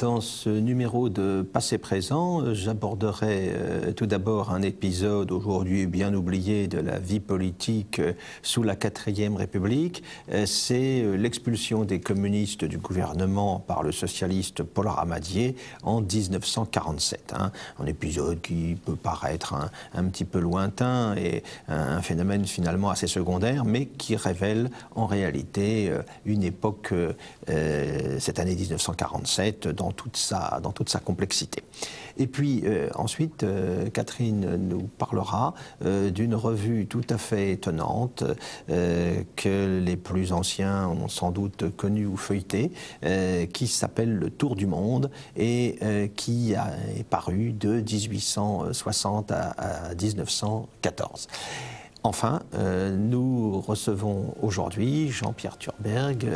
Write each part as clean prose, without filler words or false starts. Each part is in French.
Dans ce numéro de Passé-Présent, j'aborderai tout d'abord un épisode aujourd'hui bien oublié de la vie politique sous la 4e République. C'est l'expulsion des communistes du gouvernement par le socialiste Paul Ramadier en 1947. Un épisode qui peut paraître un petit peu lointain et un phénomène finalement assez secondaire, mais qui révèle en réalité une époque, cette année 1947, dans toute sa complexité. Et puis ensuite, Catherine nous parlera d'une revue tout à fait étonnante que les plus anciens ont sans doute connue ou feuilletée, qui s'appelle Le Tour du Monde et qui est parue de 1860 à 1914. Enfin, nous recevons aujourd'hui Jean-Pierre Thurberg,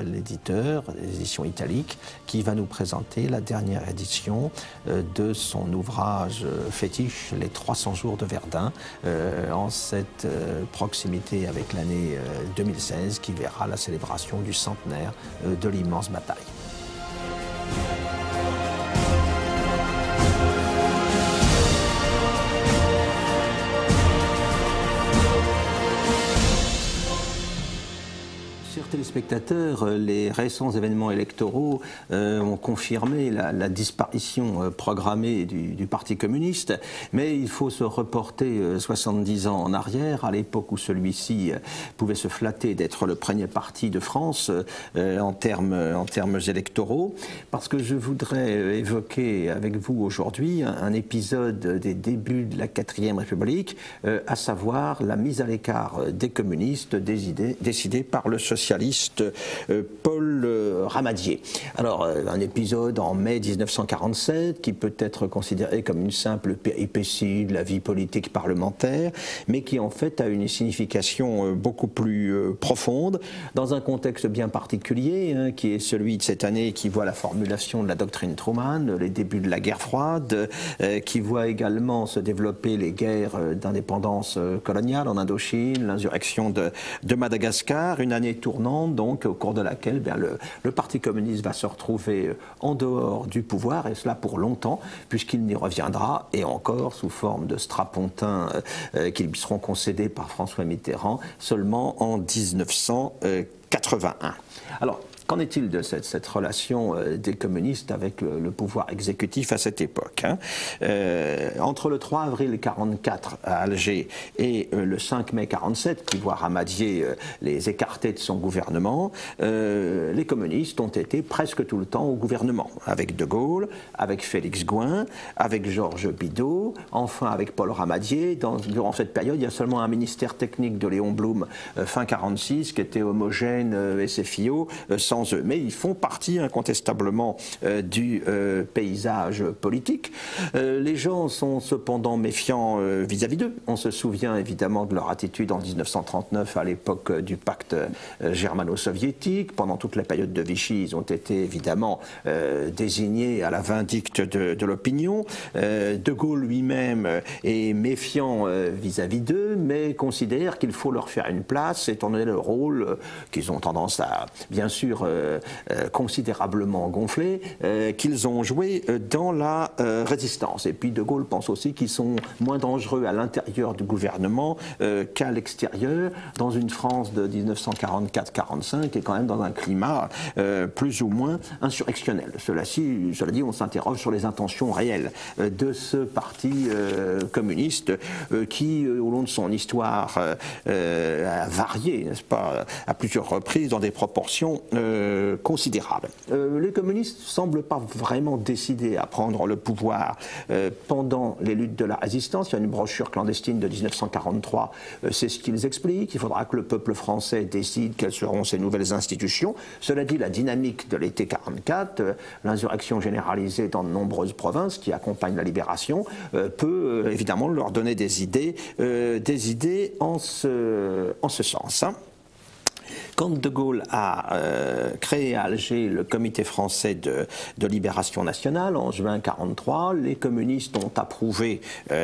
l'éditeur des éditions Italiques, qui va nous présenter la dernière édition de son ouvrage fétiche, Les 300 jours de Verdun, en cette proximité avec l'année 2016 qui verra la célébration du centenaire de l'immense bataille. Chers téléspectateurs, les récents événements électoraux ont confirmé la disparition programmée du Parti communiste, mais il faut se reporter 70 ans en arrière, à l'époque où celui-ci pouvait se flatter d'être le premier parti de France en termes électoraux, parce que je voudrais évoquer avec vous aujourd'hui un épisode des débuts de la 4e République, à savoir la mise à l'écart des communistes décidée par le socialiste Paul Ramadier. Alors, un épisode en mai 1947 qui peut être considéré comme une simple péripétie de la vie politique parlementaire, mais qui en fait a une signification beaucoup plus profonde, dans un contexte bien particulier, qui est celui de cette année qui voit la formulation de la doctrine Truman, les débuts de la guerre froide, qui voit également se développer les guerres d'indépendance coloniale en Indochine, l'insurrection de Madagascar, une année tournante donc au cours de laquelle le Parti communiste va se retrouver en dehors du pouvoir, et cela pour longtemps, puisqu'il n'y reviendra, et encore sous forme de strapontins qui lui seront concédés par François Mitterrand seulement en 1981. Alors, qu'en est-il de cette relation des communistes avec le pouvoir exécutif à cette époque, entre le 3 avril 1944 à Alger et le 5 mai 1947, qui voit Ramadier les écarter de son gouvernement, les communistes ont été presque tout le temps au gouvernement, avec De Gaulle, avec Félix Gouin, avec Georges Bidault, enfin avec Paul Ramadier. Durant cette période, il y a seulement un ministère technique de Léon Blum, fin 1946, qui était homogène SFIO, sans eux. Mais ils font partie incontestablement du paysage politique. Les gens sont cependant méfiants vis-à-vis d'eux. On se souvient évidemment de leur attitude en 1939 à l'époque du pacte germano-soviétique. Pendant toute la période de Vichy, ils ont été évidemment désignés à la vindicte de l'opinion. De Gaulle lui-même est méfiant vis-à-vis d'eux, mais considère qu'il faut leur faire une place, étant donné le rôle qu'ils ont tendance à, bien sûr, considérablement gonflés, qu'ils ont joué dans la résistance. Et puis De Gaulle pense aussi qu'ils sont moins dangereux à l'intérieur du gouvernement qu'à l'extérieur, dans une France de 1944-45 et quand même dans un climat plus ou moins insurrectionnel. Cela dit, on s'interroge sur les intentions réelles de ce parti communiste qui, au long de son histoire, a varié, n'est-ce pas, à plusieurs reprises dans des proportions considérable. Les communistes ne semblent pas vraiment décidés à prendre le pouvoir pendant les luttes de la résistance. Il y a une brochure clandestine de 1943, c'est ce qu'ils expliquent. Il faudra que le peuple français décide quelles seront ses nouvelles institutions. Cela dit, la dynamique de l'été 1944, l'insurrection généralisée dans de nombreuses provinces qui accompagne la libération, peut évidemment leur donner des idées en ce sens. Quand De Gaulle a créé à Alger le Comité français de libération nationale en juin 1943, les communistes ont approuvé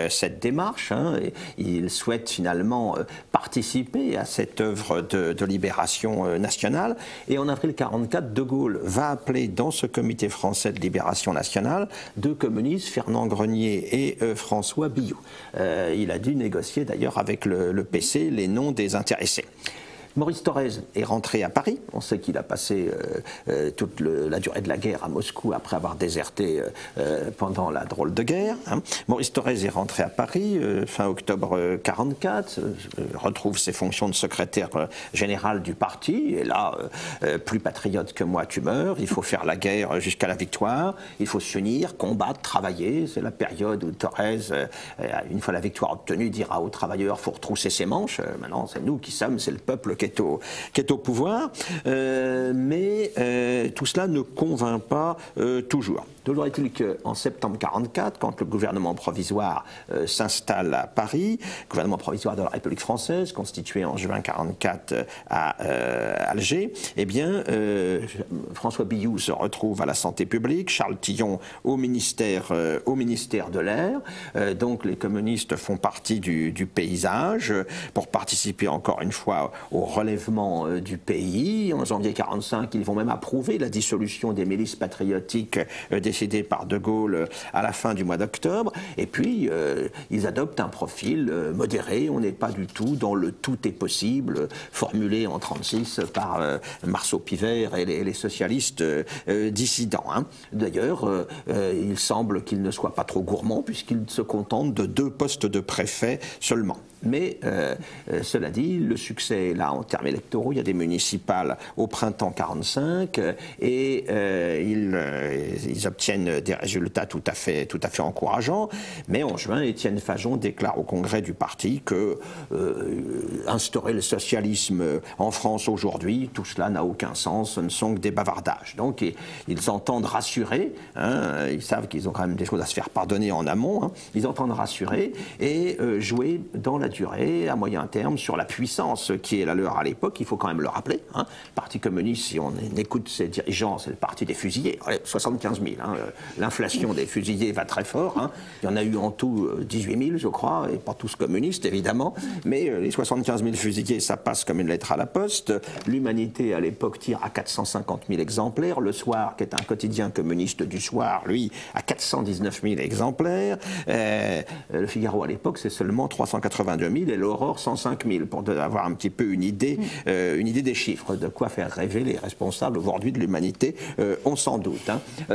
cette démarche. Et ils souhaitent finalement participer à cette œuvre de libération nationale. Et en avril 1944, De Gaulle va appeler dans ce Comité français de libération nationale deux communistes, Fernand Grenier et François Billoux. Il a dû négocier d'ailleurs avec le PC les noms des intéressés. Maurice Thorez est rentré à Paris. On sait qu'il a passé toute la durée de la guerre à Moscou après avoir déserté pendant la drôle de guerre. Maurice Thorez est rentré à Paris fin octobre 1944, retrouve ses fonctions de secrétaire général du parti. Et là, plus patriote que moi, tu meurs. Il faut faire la guerre jusqu'à la victoire. Il faut s'unir, combattre, travailler. C'est la période où Thorez, une fois la victoire obtenue, dira aux travailleurs: faut retrousser ses manches. Maintenant, c'est nous qui sommes, c'est le peuple qui est au pouvoir, mais tout cela ne convainc pas toujours. Toujours est-il qu'en septembre 1944, quand le gouvernement provisoire s'installe à Paris, gouvernement provisoire de la République française, constitué en juin 1944 à Alger, eh bien, François Billoux se retrouve à la santé publique, Charles Tillon au ministère de l'Air. Donc les communistes font partie du paysage pour participer encore une fois au relèvement du pays. En janvier 1945, ils vont même approuver la dissolution des milices patriotiques décidé par De Gaulle à la fin du mois d'octobre. Et puis, ils adoptent un profil modéré. On n'est pas du tout dans le « tout est possible » formulé en 1936 par Marceau Pivert et les socialistes dissidents. D'ailleurs, il semble qu'ils ne soient pas trop gourmands puisqu'ils se contentent de 2 postes de préfet seulement. Mais cela dit, le succès est là en termes électoraux. Il y a des municipales au printemps 1945 et ils obtiennent des résultats tout à fait encourageants. Mais en juin, Étienne Fajon déclare au congrès du parti que instaurer le socialisme en France aujourd'hui, tout cela n'a aucun sens, ce ne sont que des bavardages. Donc ils entendent rassurer, ils savent qu'ils ont quand même des choses à se faire pardonner en amont, ils entendent rassurer et jouer dans la durée, à moyen terme, sur la puissance qui est la leur à l'époque. Il faut quand même le rappeler. Le Parti communiste, si on écoute ses dirigeants, c'est le parti des fusillés. 75 000. L'inflation des fusillés va très fort. Il y en a eu en tout 18 000, je crois, et pas tous communistes, évidemment. Mais les 75 000 fusillés, ça passe comme une lettre à la poste. L'Humanité, à l'époque, tire à 450 000 exemplaires. Le Soir, qui est un quotidien communiste du soir, lui, à 419 000 exemplaires. Le Figaro, à l'époque, c'est seulement 382 000 et l'Aurore 105 000, pour avoir un petit peu une idée des chiffres, de quoi faire rêver les responsables aujourd'hui de l'Humanité, on s'en doute.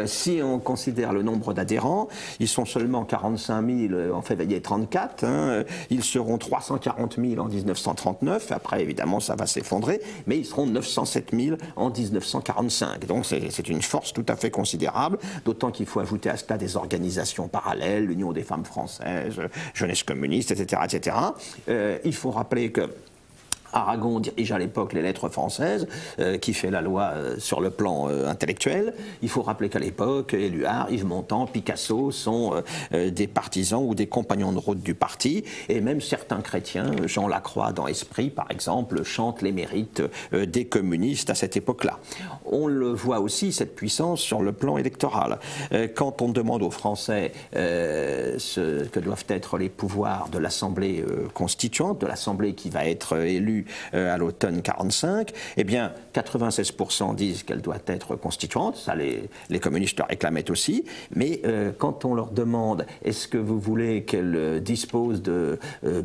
Si on considère le nombre d'adhérents, ils sont seulement 45 000 en février 1934, ils seront 340 000 en 1939, après évidemment ça va s'effondrer, mais ils seront 907 000 en 1945. Donc c'est une force tout à fait considérable, d'autant qu'il faut ajouter à cela des organisations parallèles, l'Union des femmes françaises, Jeunesse communiste, etc. etc. Il faut rappeler que Aragon dirige à l'époque les lettres françaises, qui fait la loi sur le plan intellectuel. Il faut rappeler qu'à l'époque, Éluard, Yves Montand, Picasso sont des partisans ou des compagnons de route du parti, et même certains chrétiens, Jean Lacroix dans Esprit par exemple, chantent les mérites des communistes à cette époque-là. On le voit aussi, cette puissance, sur le plan électoral. Quand on demande aux Français ce que doivent être les pouvoirs de l'Assemblée constituante, de l'Assemblée qui va être élue à l'automne 1945, eh bien 96% disent qu'elle doit être constituante, ça les communistes le réclamaient aussi, mais quand on leur demande est-ce que vous voulez qu'elle dispose de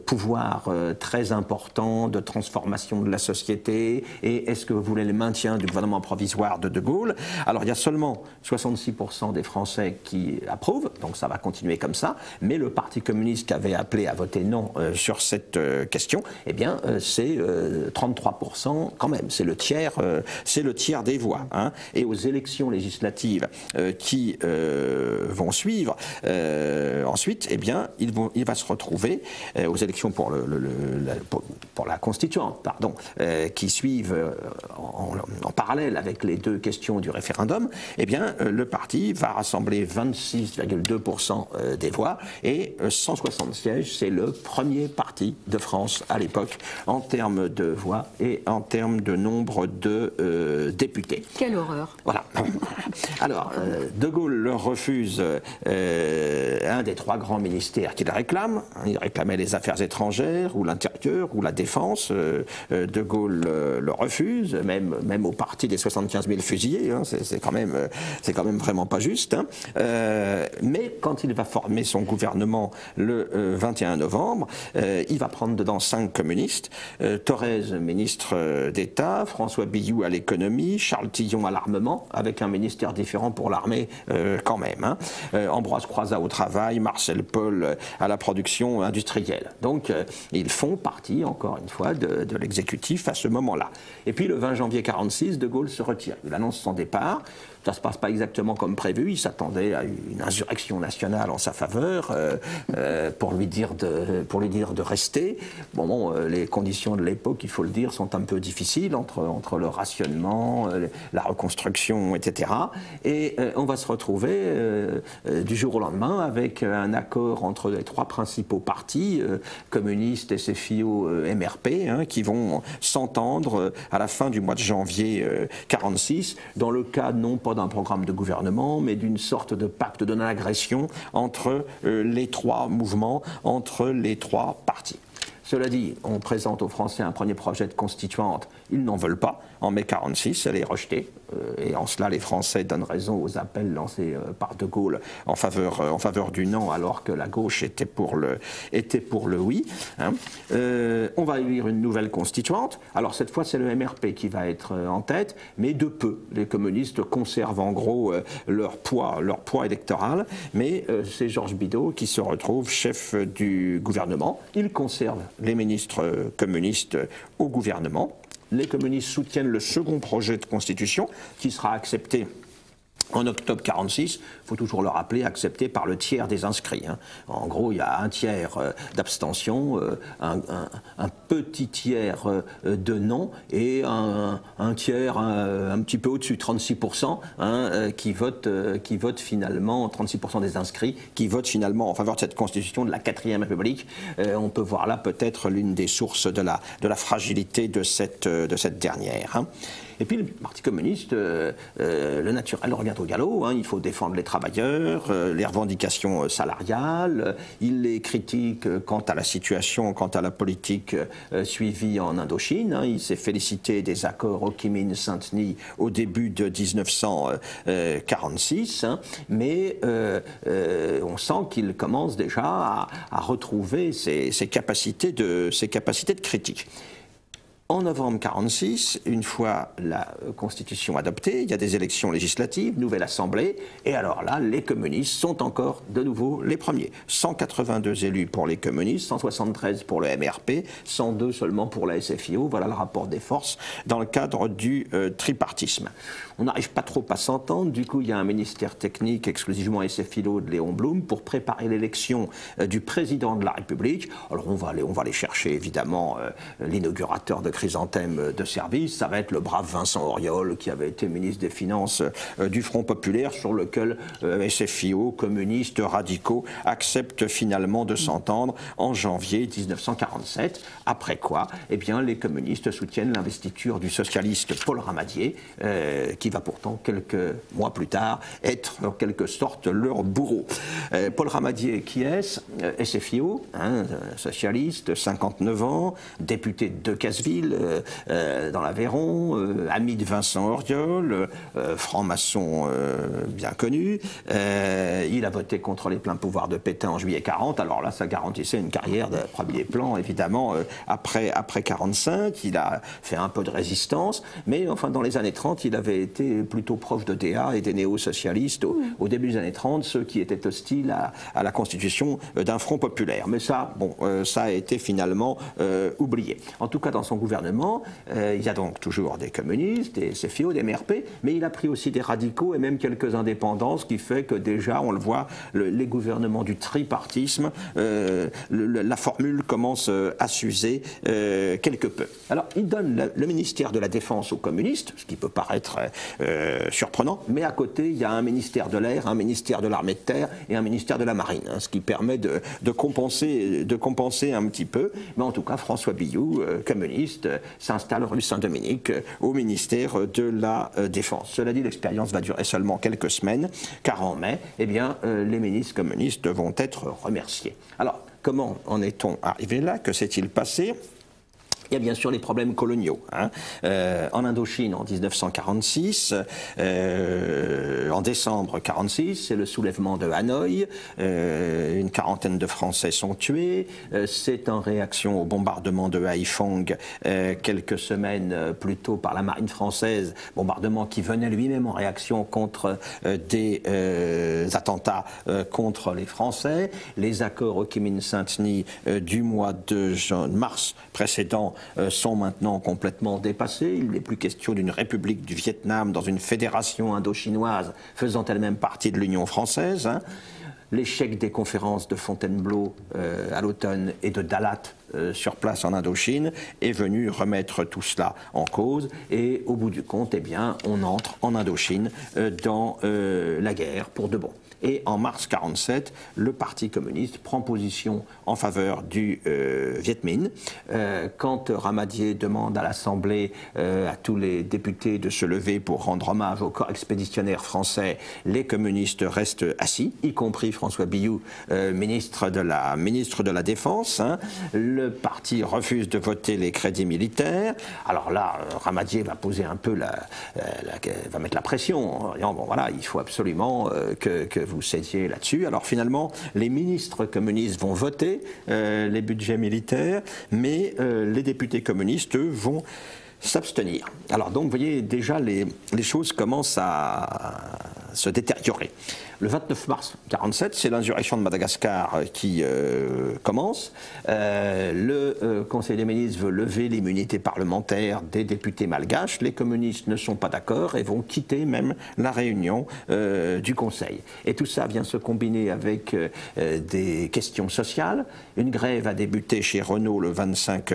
pouvoirs très importants de transformation de la société, et est-ce que vous voulez le maintien du gouvernement provisoire de De Gaulle, alors il y a seulement 66% des Français qui approuvent, donc ça va continuer comme ça, mais le Parti communiste qui avait appelé à voter non sur cette question, eh bien c'est 33% quand même, c'est le tiers des voix. Et aux élections législatives qui vont suivre ensuite, eh bien, il va se retrouver aux élections pour constituante, pardon, qui suivent en parallèle avec les deux questions du référendum, eh bien, le parti va rassembler 26,2% des voix et 160 sièges. C'est le premier parti de France à l'époque en termes de voix et en termes de nombre de députés. Quelle horreur! Voilà. Alors, De Gaulle leur refuse un des trois grands ministères qu'il réclame. Il réclamait les affaires étrangères ou l'intérieur ou la défense. De Gaulle le refuse, même au parti des 75 000 fusillés. Hein, c'est quand même vraiment pas juste. Hein. Mais quand il va former son gouvernement le 21 novembre, il va prendre dedans 5 communistes. Thorez, ministre d'État, François Billoux à l'économie, Charles Tillon à l'armement, avec un ministère différent pour l'armée quand même. Hein. Ambroise Croizat au travail, Marcel Paul à la production industrielle. Donc ils font partie, encore une fois, de l'exécutif à ce moment-là. Et puis le 20 janvier 1946, De Gaulle se retire. Il annonce son départ. Ça ne se passe pas exactement comme prévu. Il s'attendait à une insurrection nationale en sa faveur pour lui dire de rester. Bon, les conditions de l'époque, il faut le dire, sont un peu difficiles entre le rationnement, la reconstruction, etc. Et on va se retrouver du jour au lendemain avec un accord entre les trois principaux partis, communistes, SFIO, MRP, hein, qui vont s'entendre à la fin du mois de janvier 1946, dans le cadre non pas d'un programme de gouvernement, mais d'une sorte de pacte de non-agression entre les trois mouvements, entre les trois partis. Cela dit, on présente aux Français un premier projet de constituante, ils n'en veulent pas. En mai 1946, elle est rejetée. Et en cela, les Français donnent raison aux appels lancés par De Gaulle en faveur du non, alors que la gauche était pour le oui. Hein. On va élire une nouvelle constituante. Alors cette fois, c'est le MRP qui va être en tête, mais de peu. Les communistes conservent en gros leur poids électoral, mais c'est Georges Bidault qui se retrouve chef du gouvernement. Il conserve les ministres communistes au gouvernement. Les communistes soutiennent le second projet de constitution qui sera accepté en octobre 1946, il faut toujours le rappeler, accepté par le tiers des inscrits. Hein. En gros, il y a un tiers d'abstention, un petit tiers de non et un tiers un petit peu au-dessus, 36%, hein, qui votent finalement, 36% des inscrits, qui votent finalement en faveur de cette constitution de la 4e République. On peut voir là peut-être l'une des sources de la fragilité de cette dernière. Hein. Et puis le Parti communiste, le naturel revient au galop. Hein, il faut défendre les travailleurs, les revendications salariales. Il les critique quant à la situation, quant à la politique suivie en Indochine. Hein. Il s'est félicité des accords Ho Chi Minh Saint-Denis au début de 1946. Hein, mais on sent qu'il commence déjà à retrouver ses capacités de critique. En novembre 1946, une fois la Constitution adoptée, il y a des élections législatives, nouvelle Assemblée, et alors là, les communistes sont encore de nouveau les premiers. 182 élus pour les communistes, 173 pour le MRP, 102 seulement pour la SFIO. Voilà le rapport des forces dans le cadre du tripartisme. On n'arrive pas trop à s'entendre, du coup il y a un ministère technique exclusivement SFIO de Léon Blum pour préparer l'élection du président de la République. Alors on va aller chercher évidemment l'inaugurateur de Chrysanthème de service, ça va être le brave Vincent Auriol qui avait été ministre des Finances du Front Populaire, sur lequel SFIO, communistes, radicaux acceptent finalement de s'entendre en janvier 1947, après quoi eh bien, les communistes soutiennent l'investiture du socialiste Paul Ramadier, qui va pourtant quelques mois plus tard être en quelque sorte leur bourreau. Paul Ramadier, qui est-ce? SFIO, hein, socialiste, 59 ans, député de Decazeville, dans l'Aveyron, ami de Vincent Auriol, franc-maçon bien connu. Il a voté contre les pleins pouvoirs de Pétain en juillet 40. Alors là, ça garantissait une carrière de premier plan, évidemment, après 45. Il a fait un peu de résistance, mais enfin, dans les années 30, il avait été plutôt proche de DA et des néo-socialistes au début des années 30, ceux qui étaient hostiles à la constitution d'un front populaire. Mais ça, bon, ça a été finalement oublié. En tout cas, dans son gouvernement, gouvernement, il y a donc toujours des communistes, des CFIO, des MRP, mais il a pris aussi des radicaux et même quelques indépendants, ce qui fait que déjà, on le voit, les gouvernements du tripartisme, la formule commence à s'user quelque peu. Alors, il donne le ministère de la Défense aux communistes, ce qui peut paraître surprenant, mais à côté, il y a un ministère de l'air, un ministère de l'armée de terre et un ministère de la marine, hein, ce qui permet de compenser un petit peu. Mais en tout cas, François Billoux, communiste, s'installe rue Saint-Dominique au ministère de la Défense. Cela dit, l'expérience va durer seulement quelques semaines, car en mai, eh bien, les ministres communistes vont être remerciés. Alors, comment en est-on arrivé là? Que s'est-il passé? Il y a bien sûr les problèmes coloniaux. Hein. En Indochine, en 1946, en décembre 1946, c'est le soulèvement de Hanoï. Une quarantaine de Français sont tués. C'est en réaction au bombardement de Haiphong quelques semaines plus tôt par la marine française, bombardement qui venait lui-même en réaction contre des attentats contre les Français. Les accords Ho Chi Minh-Saint-Denis du mois de mars précédent sont maintenant complètement dépassés. Il n'est plus question d'une république du Vietnam dans une fédération indo-chinoise faisant elle-même partie de l'Union française. Hein. L'échec des conférences de Fontainebleau à l'automne et de Dalat sur place en Indochine est venu remettre tout cela en cause et au bout du compte, eh bien, on entre en Indochine dans la guerre pour de bon. Et en mars 1947, le Parti communiste prend position en faveur du Viet Minh. Quand Ramadier demande à l'Assemblée, à tous les députés de se lever pour rendre hommage au corps expéditionnaire français, les communistes restent assis, y compris François Billoux, ministre de la Défense. Hein. Le parti refuse de voter les crédits militaires. Alors là, Ramadier va poser un peu va mettre la pression en disant, bon voilà, il faut absolument que vous cédiez là-dessus. Alors finalement, les ministres communistes vont voter les budgets militaires, mais les députés communistes, eux, vont s'abstenir. Alors donc, vous voyez, déjà, les choses commencent à se détériorer. Le 29 mars 1947, c'est l'insurrection de Madagascar qui commence. Le Conseil des ministres veut lever l'immunité parlementaire des députés malgaches. Les communistes ne sont pas d'accord et vont quitter même la réunion du Conseil. Et tout ça vient se combiner avec des questions sociales. Une grève a débuté chez Renault le 25,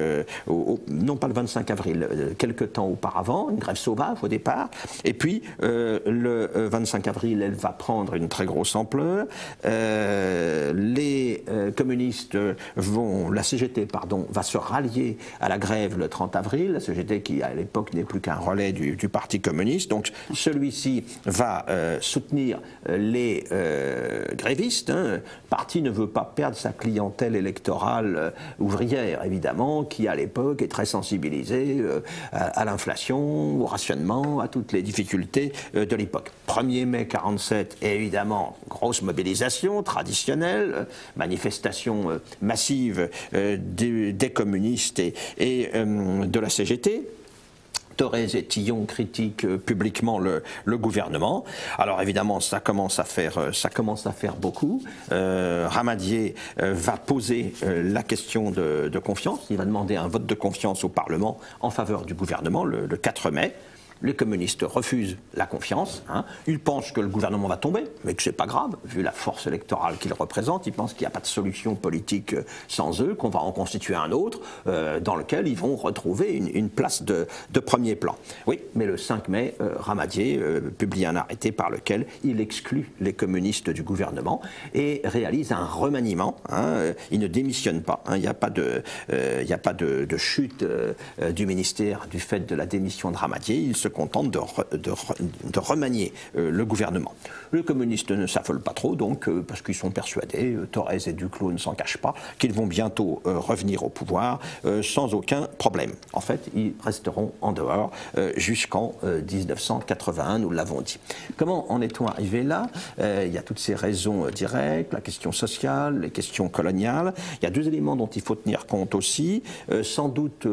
non pas le 25 avril, quelques temps auparavant, une grève sauvage au départ. Et puis, le 25 avril, elle va prendre une très grosse ampleur. Les communistes la CGT, pardon, va se rallier à la grève le 30 avril. La CGT qui, à l'époque, n'est plus qu'un relais du Parti communiste. Donc, celui-ci va soutenir les grévistes. Hein. Le parti ne veut pas perdre sa clientèle électorale ouvrière, évidemment, qui, à l'époque, est très sensibilisée à l'inflation, au rationnement, à toutes les difficultés de l'époque. 1er mai 1947, et évidemment, grosse mobilisation traditionnelle, manifestation massive des communistes et de la CGT. Thorez et Tillon critiquent publiquement le gouvernement. Alors évidemment, ça commence à faire beaucoup. Ramadier va poser la question de confiance. Il va demander un vote de confiance au Parlement en faveur du gouvernement le 4 mai. Les communistes refusent la confiance. Hein. Ils pensent que le gouvernement va tomber, mais que ce n'est pas grave, vu la force électorale qu'ils représentent. Ils pensent qu'il n'y a pas de solution politique sans eux, qu'on va en constituer un autre, dans lequel ils vont retrouver une place de premier plan. Oui, mais le 5 mai, Ramadier publie un arrêté par lequel il exclut les communistes du gouvernement et réalise un remaniement. Hein. Il ne démissionne pas. Hein. Il n'y a pas de chute du ministère du fait de la démission de Ramadier. Il se contente de remanier le gouvernement. Les communistes ne s'affolent pas trop, donc, parce qu'ils sont persuadés, Thorez et Duclos ne s'en cachent pas, qu'ils vont bientôt revenir au pouvoir sans aucun problème. En fait, ils resteront en dehors jusqu'en 1981, nous l'avons dit. Comment en est-on arrivé là? Il y a toutes ces raisons directes, la question sociale, les questions coloniales. Il y a deux éléments dont il faut tenir compte aussi. Sans doute,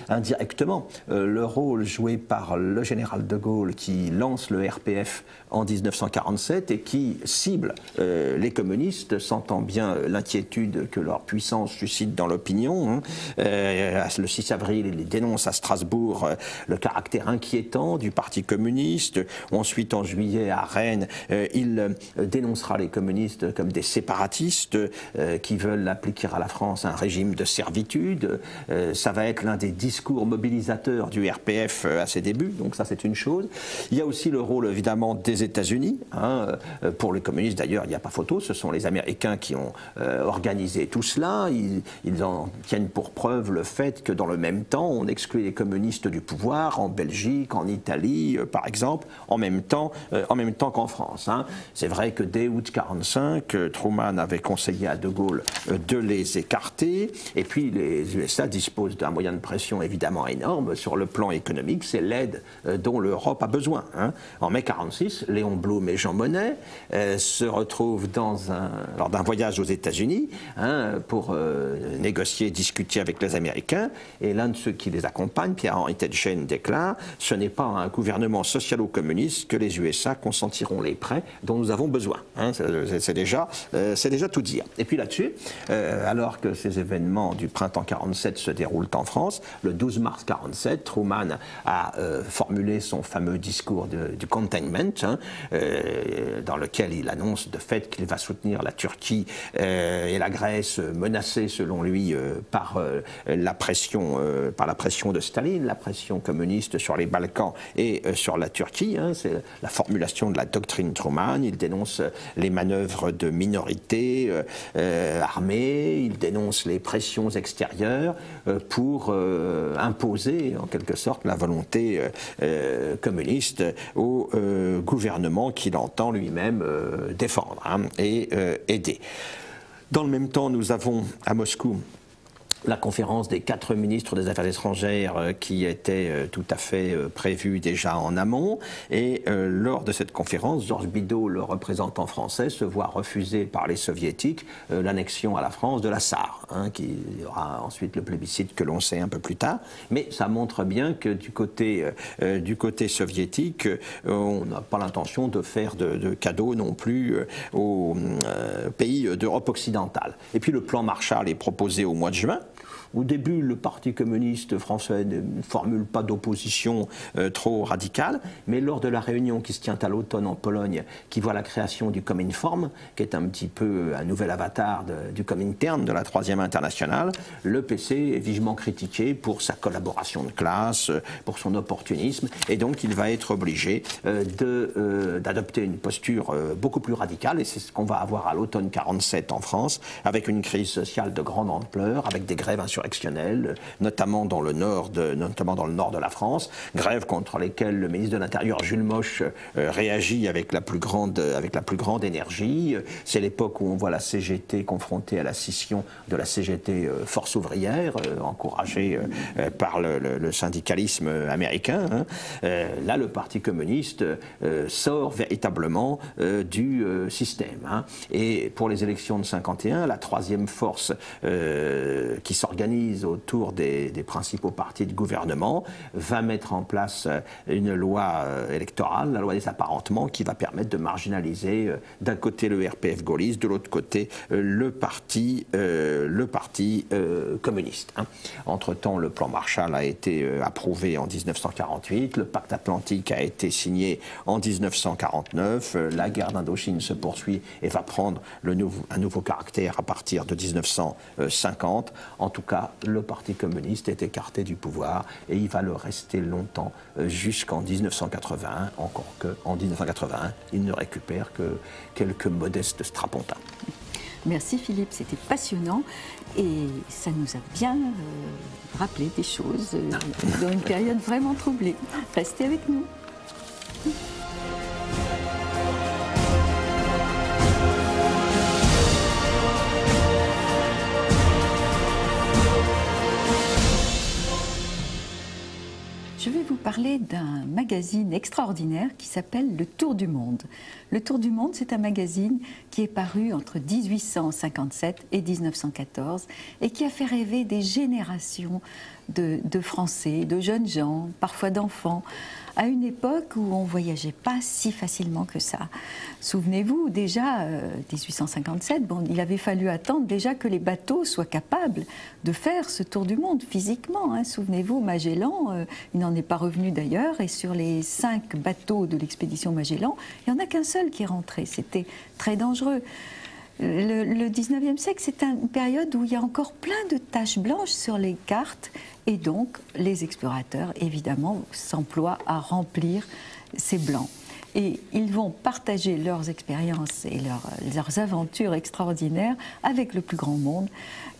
indirectement, le rôle joué par le général de Gaulle qui lance le RPF en 1947 et qui cible les communistes, sentant bien l'inquiétude que leur puissance suscite dans l'opinion. Le 6 avril, il dénonce à Strasbourg le caractère inquiétant du Parti communiste. Ensuite, en juillet, à Rennes, il dénoncera les communistes comme des séparatistes qui veulent appliquer à la France un régime de servitude. Ça va être l'un des discours mobilisateurs du RPF à ses débuts, donc ça c'est une chose. Il y a aussi le rôle évidemment des États-Unis. Pour les communistes d'ailleurs, il n'y a pas photo, ce sont les Américains qui ont organisé tout cela. Ils en tiennent pour preuve le fait que dans le même temps, on exclut les communistes du pouvoir en Belgique, en Italie par exemple, en même temps qu'en France. C'est vrai que dès août 1945, Truman avait conseillé à De Gaulle de les écarter, et puis les USA disposent d'un moyen de pression évidemment énorme sur le plan économique, c'est l'aide dont l'Europe a besoin. En mai 1946, Léon Blum et Jean Monnet se retrouvent lors d'un voyage aux États-Unis pour négocier, discuter avec les Américains, et l'un de ceux qui les accompagne, Pierre-Henri Tedchen, déclare « Ce n'est pas à un gouvernement socialo-communiste que les USA consentiront les prêts dont nous avons besoin. » C'est déjà tout dire. Et puis là-dessus, alors que ces événements du printemps 47 se déroulent en France, le 12 mars 47, Truman a formulé son fameux discours du containment, dans lequel il annonce de fait qu'il va soutenir la Turquie et la Grèce menacées selon lui par la pression de Staline, la pression communiste sur les Balkans et sur la Turquie. C'est la formulation de la doctrine Truman. Il dénonce les manœuvres de minorités armées, il dénonce les pressions extérieures pour imposer en quelque sorte la volonté communiste au gouvernement qu'il entend lui-même défendre et aider. Dans le même temps, nous avons à Moscou la conférence des 4 ministres des Affaires étrangères qui était tout à fait prévue déjà en amont. Et lors de cette conférence, Georges Bidault, le représentant français, se voit refuser par les soviétiques l'annexion à la France de la Sarre, qui aura ensuite le plébiscite que l'on sait un peu plus tard. Mais ça montre bien que du côté soviétique, on n'a pas l'intention de faire de cadeaux non plus aux pays d'Europe occidentale. Et puis le plan Marshall est proposé au mois de juin. Au début, le Parti communiste français ne formule pas d'opposition trop radicale, mais lors de la réunion qui se tient à l'automne en Pologne, qui voit la création du Cominform, qui est un petit peu un nouvel avatar du Comintern, de la Troisième Internationale, le PC est vivement critiqué pour sa collaboration de classe, pour son opportunisme, et donc il va être obligé d'adopter une posture beaucoup plus radicale, et c'est ce qu'on va avoir à l'automne 47 en France, avec une crise sociale de grande ampleur, avec des grèves insurrectionnelles, notamment dans le nord de la France, grèves contre lesquelles le ministre de l'Intérieur Jules Moche réagit avec la plus grande énergie. C'est l'époque où on voit la CGT confrontée à la scission de la CGT Force ouvrière, encouragée par le syndicalisme américain. Là, le Parti communiste sort véritablement du système. Et pour les élections de 51, la troisième force qui s'organise autour des principaux partis de gouvernement va mettre en place une loi électorale, la loi des apparentements, qui va permettre de marginaliser d'un côté le RPF gaulliste, de l'autre côté le parti communiste. Entre-temps, le plan Marshall a été approuvé en 1948, le pacte atlantique a été signé en 1949, la guerre d'Indochine se poursuit et va prendre un nouveau caractère à partir de 1950. En tout cas, le Parti communiste est écarté du pouvoir et il va le rester longtemps, jusqu'en 1981, encore qu'en 1981, il ne récupère que quelques modestes strapontins. Merci Philippe, c'était passionnant et ça nous a bien rappelé des choses dans une période vraiment troublée. Restez avec nous. Je vais vous parler d'un magazine extraordinaire qui s'appelle Le Tour du Monde. Le Tour du Monde, c'est un magazine qui est paru entre 1857 et 1914 et qui a fait rêver des générations de Français, de jeunes gens, parfois d'enfants, à une époque où on ne voyageait pas si facilement que ça. Souvenez-vous, déjà, 1857, bon, il avait fallu attendre déjà que les bateaux soient capables de faire ce tour du monde physiquement. Hein. Souvenez-vous, Magellan, il n'en est pas revenu d'ailleurs, et sur les 5 bateaux de l'expédition Magellan, il n'y en a qu'un seul qui est rentré. C'était très dangereux. Le 19e siècle, c'est une période où il y a encore plein de taches blanches sur les cartes et donc les explorateurs, évidemment, s'emploient à remplir ces blancs. Et ils vont partager leurs expériences et leurs aventures extraordinaires avec le plus grand monde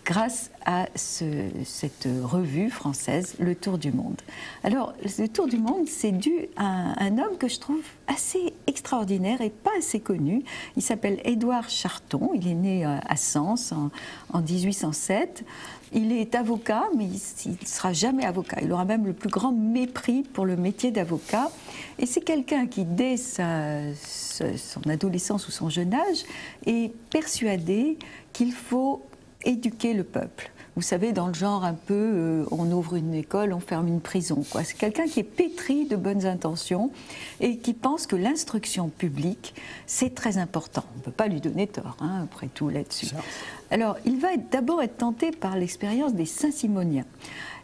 grâce à cette revue française, Le Tour du Monde. Alors, le Tour du Monde, c'est dû à un homme que je trouve assez extraordinaire et pas assez connu. Il s'appelle Édouard Charton, il est né à Sens en 1807. Il est avocat, mais il ne sera jamais avocat. Il aura même le plus grand mépris pour le métier d'avocat. Et c'est quelqu'un qui, dès son adolescence ou son jeune âge, est persuadé qu'il faut éduquer le peuple. Vous savez, dans le genre un peu, on ouvre une école, on ferme une prison, quoi. C'est quelqu'un qui est pétri de bonnes intentions et qui pense que l'instruction publique, c'est très important. On ne peut pas lui donner tort, hein, après tout, là-dessus. Alors, il va d'abord être tenté par l'expérience des Saint-Simoniens.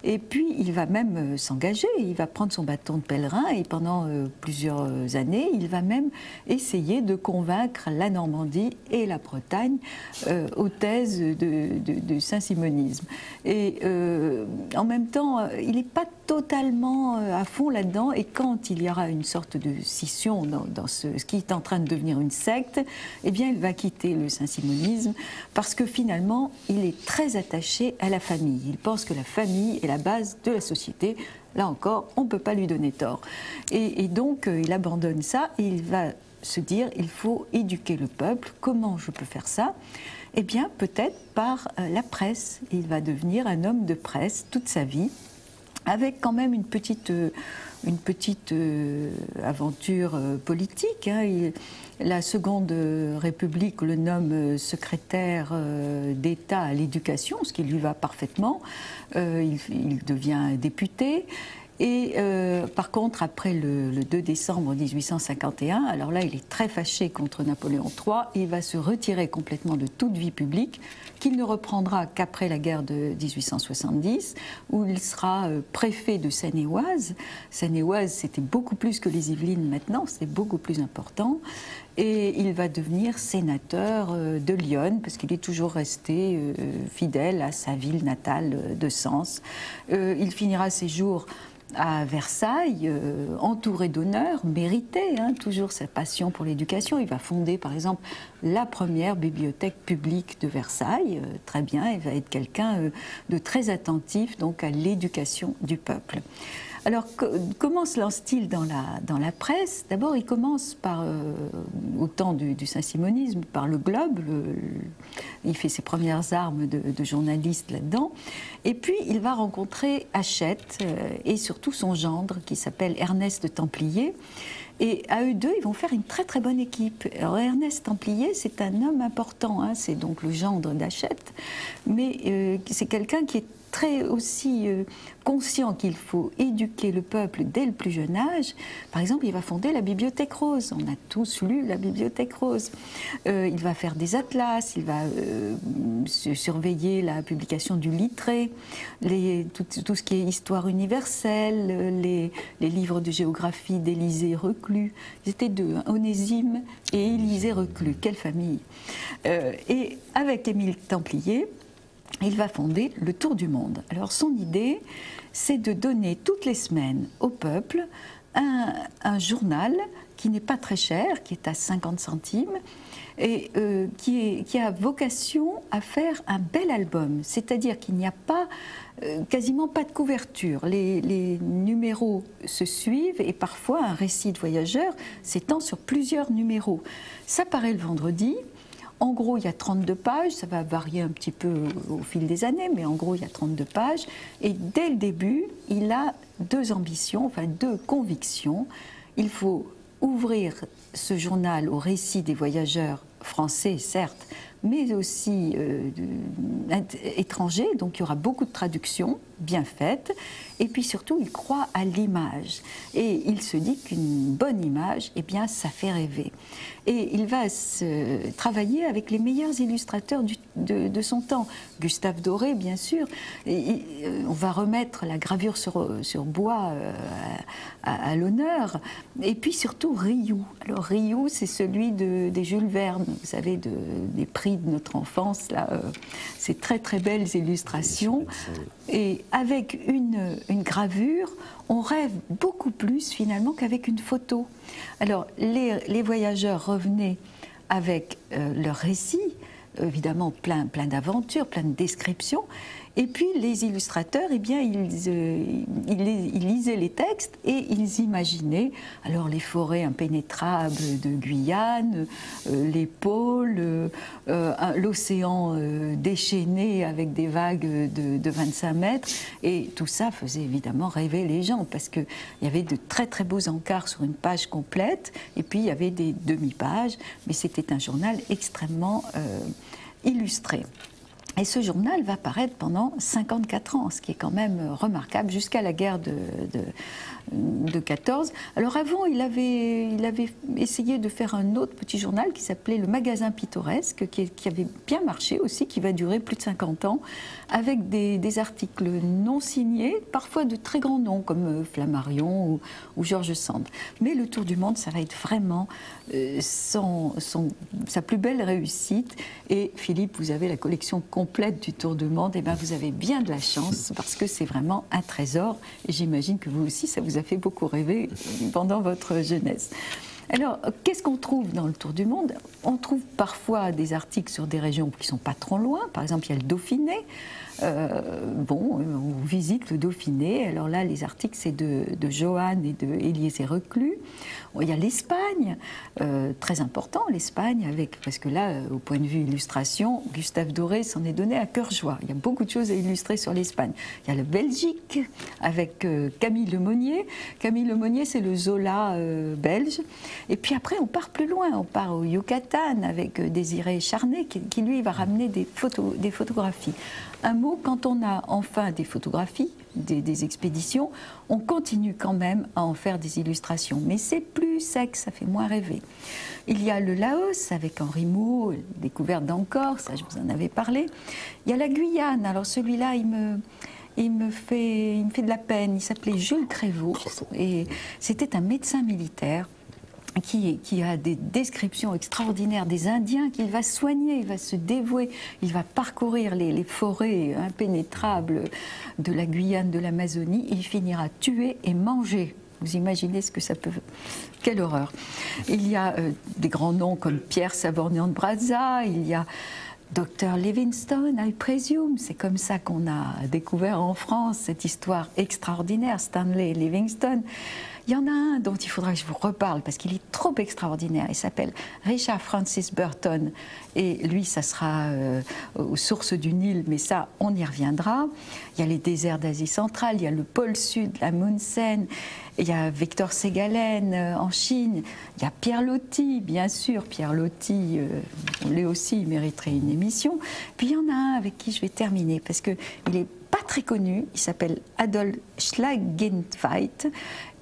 Et puis, il va même s'engager, il va prendre son bâton de pèlerin et pendant plusieurs années, il va même essayer de convaincre la Normandie et la Bretagne aux thèses de Saint-Simonisme. Et en même temps, il n'est pas totalement à fond là-dedans et quand il y aura une sorte de scission dans ce qui est en train de devenir une secte, eh bien, il va quitter le Saint-Simonisme parce que finalement, il est très attaché à la famille. Il pense que la famille est la base de la société. Là encore, on ne peut pas lui donner tort. Et donc, il abandonne ça et il va se dire, il faut éduquer le peuple. Comment je peux faire ça ? Eh bien, peut-être par la presse. Il va devenir un homme de presse toute sa vie, avec quand même une petite aventure politique. Hein. La Seconde République le nomme secrétaire d'État à l'éducation, ce qui lui va parfaitement. Il devient député. Et par contre, après le 2 décembre 1851, alors là, il est très fâché contre Napoléon III. Il va se retirer complètement de toute vie publique, qu'il ne reprendra qu'après la guerre de 1870, où il sera préfet de Seine-et-Oise. Seine-et-Oise, c'était beaucoup plus que les Yvelines maintenant, c'est beaucoup plus important. Et il va devenir sénateur de Lyon, parce qu'il est toujours resté fidèle à sa ville natale de Sens. Il finira ses jours à Versailles, entouré d'honneurs, mérité, hein, toujours sa passion pour l'éducation. Il va fonder, par exemple, la première bibliothèque publique de Versailles. Très bien, il va être quelqu'un de très attentif donc, à l'éducation du peuple. Alors, comment se lance-t-il dans la presse ? D'abord, il commence par, au temps du Saint-Simonisme, par le Globe. Il fait ses premières armes de journaliste là-dedans. Et puis, il va rencontrer Hachette et surtout son gendre, qui s'appelle Ernest Templier. Et à eux deux, ils vont faire une très très bonne équipe. Alors, Ernest Templier, c'est un homme important, hein, c'est donc le gendre d'Hachette, mais c'est quelqu'un qui est très aussi conscient qu'il faut éduquer le peuple dès le plus jeune âge. Par exemple, il va fonder la Bibliothèque Rose. On a tous lu la Bibliothèque Rose. Il va faire des atlas, il va surveiller la publication du Littré, tout ce qui est histoire universelle, les livres de géographie d'Élisée Reclus. Ils étaient deux, hein, Onésime et Élisée Reclus. Quelle famille! Et avec Émile Templier, il va fonder le Tour du Monde. Alors son idée, c'est de donner toutes les semaines au peuple un journal qui n'est pas très cher, qui est à 50 centimes, et qui a vocation à faire un bel album. C'est-à-dire qu'il n'y a pas, quasiment pas de couverture. Les numéros se suivent et parfois un récit de voyageur s'étend sur plusieurs numéros. Ça paraît le vendredi. En gros, il y a 32 pages, ça va varier un petit peu au fil des années, mais en gros, il y a 32 pages. Et dès le début, il a deux ambitions, enfin deux convictions. Il faut ouvrir ce journal au récit des voyageurs français, certes, mais aussi étrangers. Donc il y aura beaucoup de traductions bien faites. Et puis surtout, il croit à l'image. Et il se dit qu'une bonne image, eh bien, ça fait rêver. Et il va travailler avec les meilleurs illustrateurs de son temps. Gustave Doré, bien sûr. On va remettre la gravure sur bois à l'honneur. Et puis surtout, Rioux. Alors Rioux, c'est celui des Jules Verne, vous savez, des prix de notre enfance. Là, ces très très belles illustrations. Et avec une gravure, on rêve beaucoup plus finalement qu'avec une photo. Alors les voyageurs revenaient avec leur récit, évidemment plein d'aventures, plein de descriptions. Et puis les illustrateurs, eh bien, ils lisaient les textes et ils imaginaient alors les forêts impénétrables de Guyane, les pôles, l'océan déchaîné avec des vagues de 25 mètres. Et tout ça faisait évidemment rêver les gens parce qu'il y avait de très très beaux encarts sur une page complète et puis il y avait des demi-pages, mais c'était un journal extrêmement illustré. Et ce journal va paraître pendant 54 ans, ce qui est quand même remarquable, jusqu'à la guerre de 14. Alors avant, il avait essayé de faire un autre petit journal qui s'appelait Le Magasin Pittoresque, qui avait bien marché aussi, qui va durer plus de 50 ans, avec des articles non signés, parfois de très grands noms, comme Flammarion ou George Sand. Mais le Tour du Monde, ça va être vraiment sa plus belle réussite. Et Philippe, vous avez la collection complète du Tour du Monde, et bien vous avez bien de la chance, parce que c'est vraiment un trésor. Et j'imagine que vous aussi, ça vous a fait beaucoup rêver pendant votre jeunesse. Alors, qu'est-ce qu'on trouve dans le Tour du Monde? On trouve parfois des articles sur des régions qui ne sont pas trop loin. Par exemple, il y a le Dauphiné. On visite le Dauphiné. Alors là, les articles, c'est de Johann et de Élisée Reclus. Il y a l'Espagne, très important, l'Espagne, parce que là, au point de vue illustration, Gustave Doré s'en est donné à cœur joie. Il y a beaucoup de choses à illustrer sur l'Espagne. Il y a la Belgique, avec Camille Lemonnier. Camille Lemonnier, c'est le Zola belge. Et puis après, on part plus loin. On part au Yucatan, avec Désiré Charnay, qui lui, va ramener des photographies. Un mot, quand on a enfin des photographies, des expéditions, on continue quand même à en faire des illustrations. Mais c'est plus sec, ça fait moins rêver. Il y a le Laos avec Henri Moux, découverte d'Angkor, ça je vous en avais parlé. Il y a la Guyane, alors celui-là il me fait de la peine, il s'appelait Jules Créveau et c'était un médecin militaire qui a des descriptions extraordinaires des Indiens qu'il va soigner, il va se dévouer, il va parcourir les forêts impénétrables de la Guyane, de l'Amazonie, il finira tué et mangé. Vous imaginez ce que ça peut... Quelle horreur. Il y a des grands noms comme Pierre Savorgnan de Brazza, il y a Dr Livingstone, I presume, c'est comme ça qu'on a découvert en France cette histoire extraordinaire, Stanley Livingstone. Il y en a un dont il faudra que je vous reparle parce qu'il est trop extraordinaire. Il s'appelle Richard Francis Burton et lui, ça sera aux sources du Nil, mais ça, on y reviendra. Il y a les déserts d'Asie centrale, il y a le pôle sud, la Munsen, il y a Victor Ségalen en Chine, il y a Pierre Loti, bien sûr. Pierre Loti, lui aussi, il mériterait une émission. Puis il y en a un avec qui je vais terminer parce qu'il est pas très connu, il s'appelle Adolf Schlagentveit,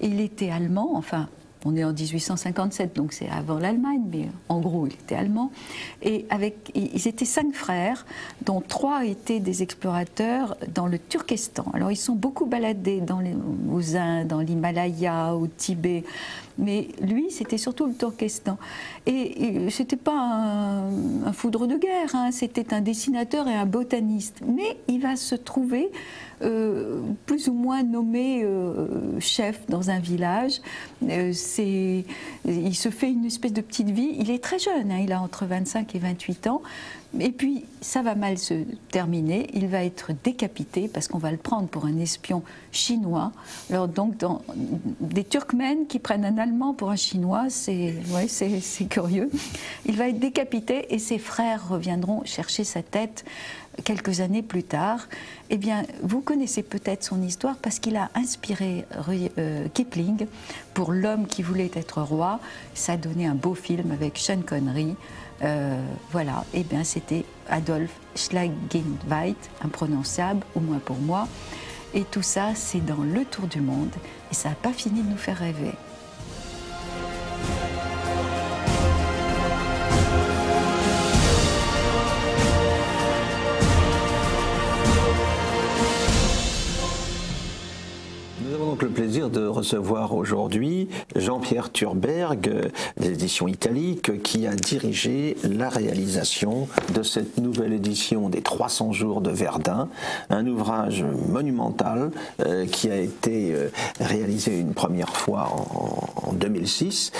il était allemand, enfin on est en 1857 donc c'est avant l'Allemagne, mais en gros il était allemand, et ils étaient 5 frères dont 3 étaient des explorateurs dans le Turkestan. Alors ils sont beaucoup baladés aux Indes, dans l'Himalaya, au Tibet, mais lui c'était surtout le Turkestan. Et c'était pas un foudre de guerre, hein, c'était un dessinateur et un botaniste, mais il va se trouver plus ou moins nommé chef dans un village. Il se fait une espèce de petite vie. Il est très jeune, hein, il a entre 25 et 28 ans. Et puis, ça va mal se terminer. Il va être décapité parce qu'on va le prendre pour un espion chinois. Alors, donc, des Turkmènes qui prennent un Allemand pour un Chinois, c'est curieux. Il va être décapité et ses frères reviendront chercher sa tête quelques années plus tard, eh bien, vous connaissez peut-être son histoire parce qu'il a inspiré Kipling pour L'homme qui voulait être roi. Ça a donné un beau film avec Sean Connery. Voilà, eh bien, c'était Adolf Schlagenweit, imprononçable, au moins pour moi. Et tout ça, c'est dans Le Tour du Monde. Et ça n'a pas fini de nous faire rêver. Nous avons donc le plaisir de recevoir aujourd'hui Jean-Pierre Thurberg, des éditions Italiques, qui a dirigé la réalisation de cette nouvelle édition des 300 jours de Verdun, un ouvrage monumental qui a été réalisé une première fois en 2006,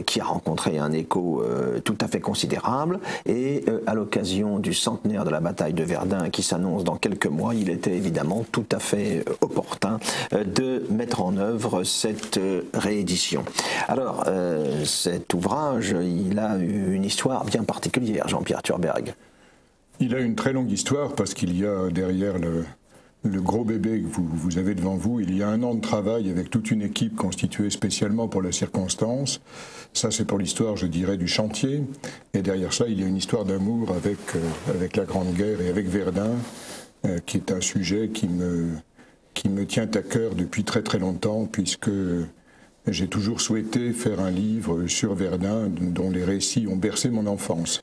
qui a rencontré un écho tout à fait considérable, et à l'occasion du centenaire de la bataille de Verdun qui s'annonce dans quelques mois, il était évidemment tout à fait opportun de mettre en œuvre cette réédition. Alors, cet ouvrage, il a une histoire bien particulière, Jean-Pierre Thurberg. Il a une très longue histoire parce qu'il y a derrière le gros bébé que vous avez devant vous, il y a 1 an de travail avec toute une équipe constituée spécialement pour la circonstance. Ça, c'est pour l'histoire, je dirais, du chantier. Et derrière ça, il y a une histoire d'amour avec la Grande Guerre et avec Verdun, qui est un sujet qui me tient à cœur depuis très très longtemps, puisque j'ai toujours souhaité faire un livre sur Verdun dont les récits ont bercé mon enfance.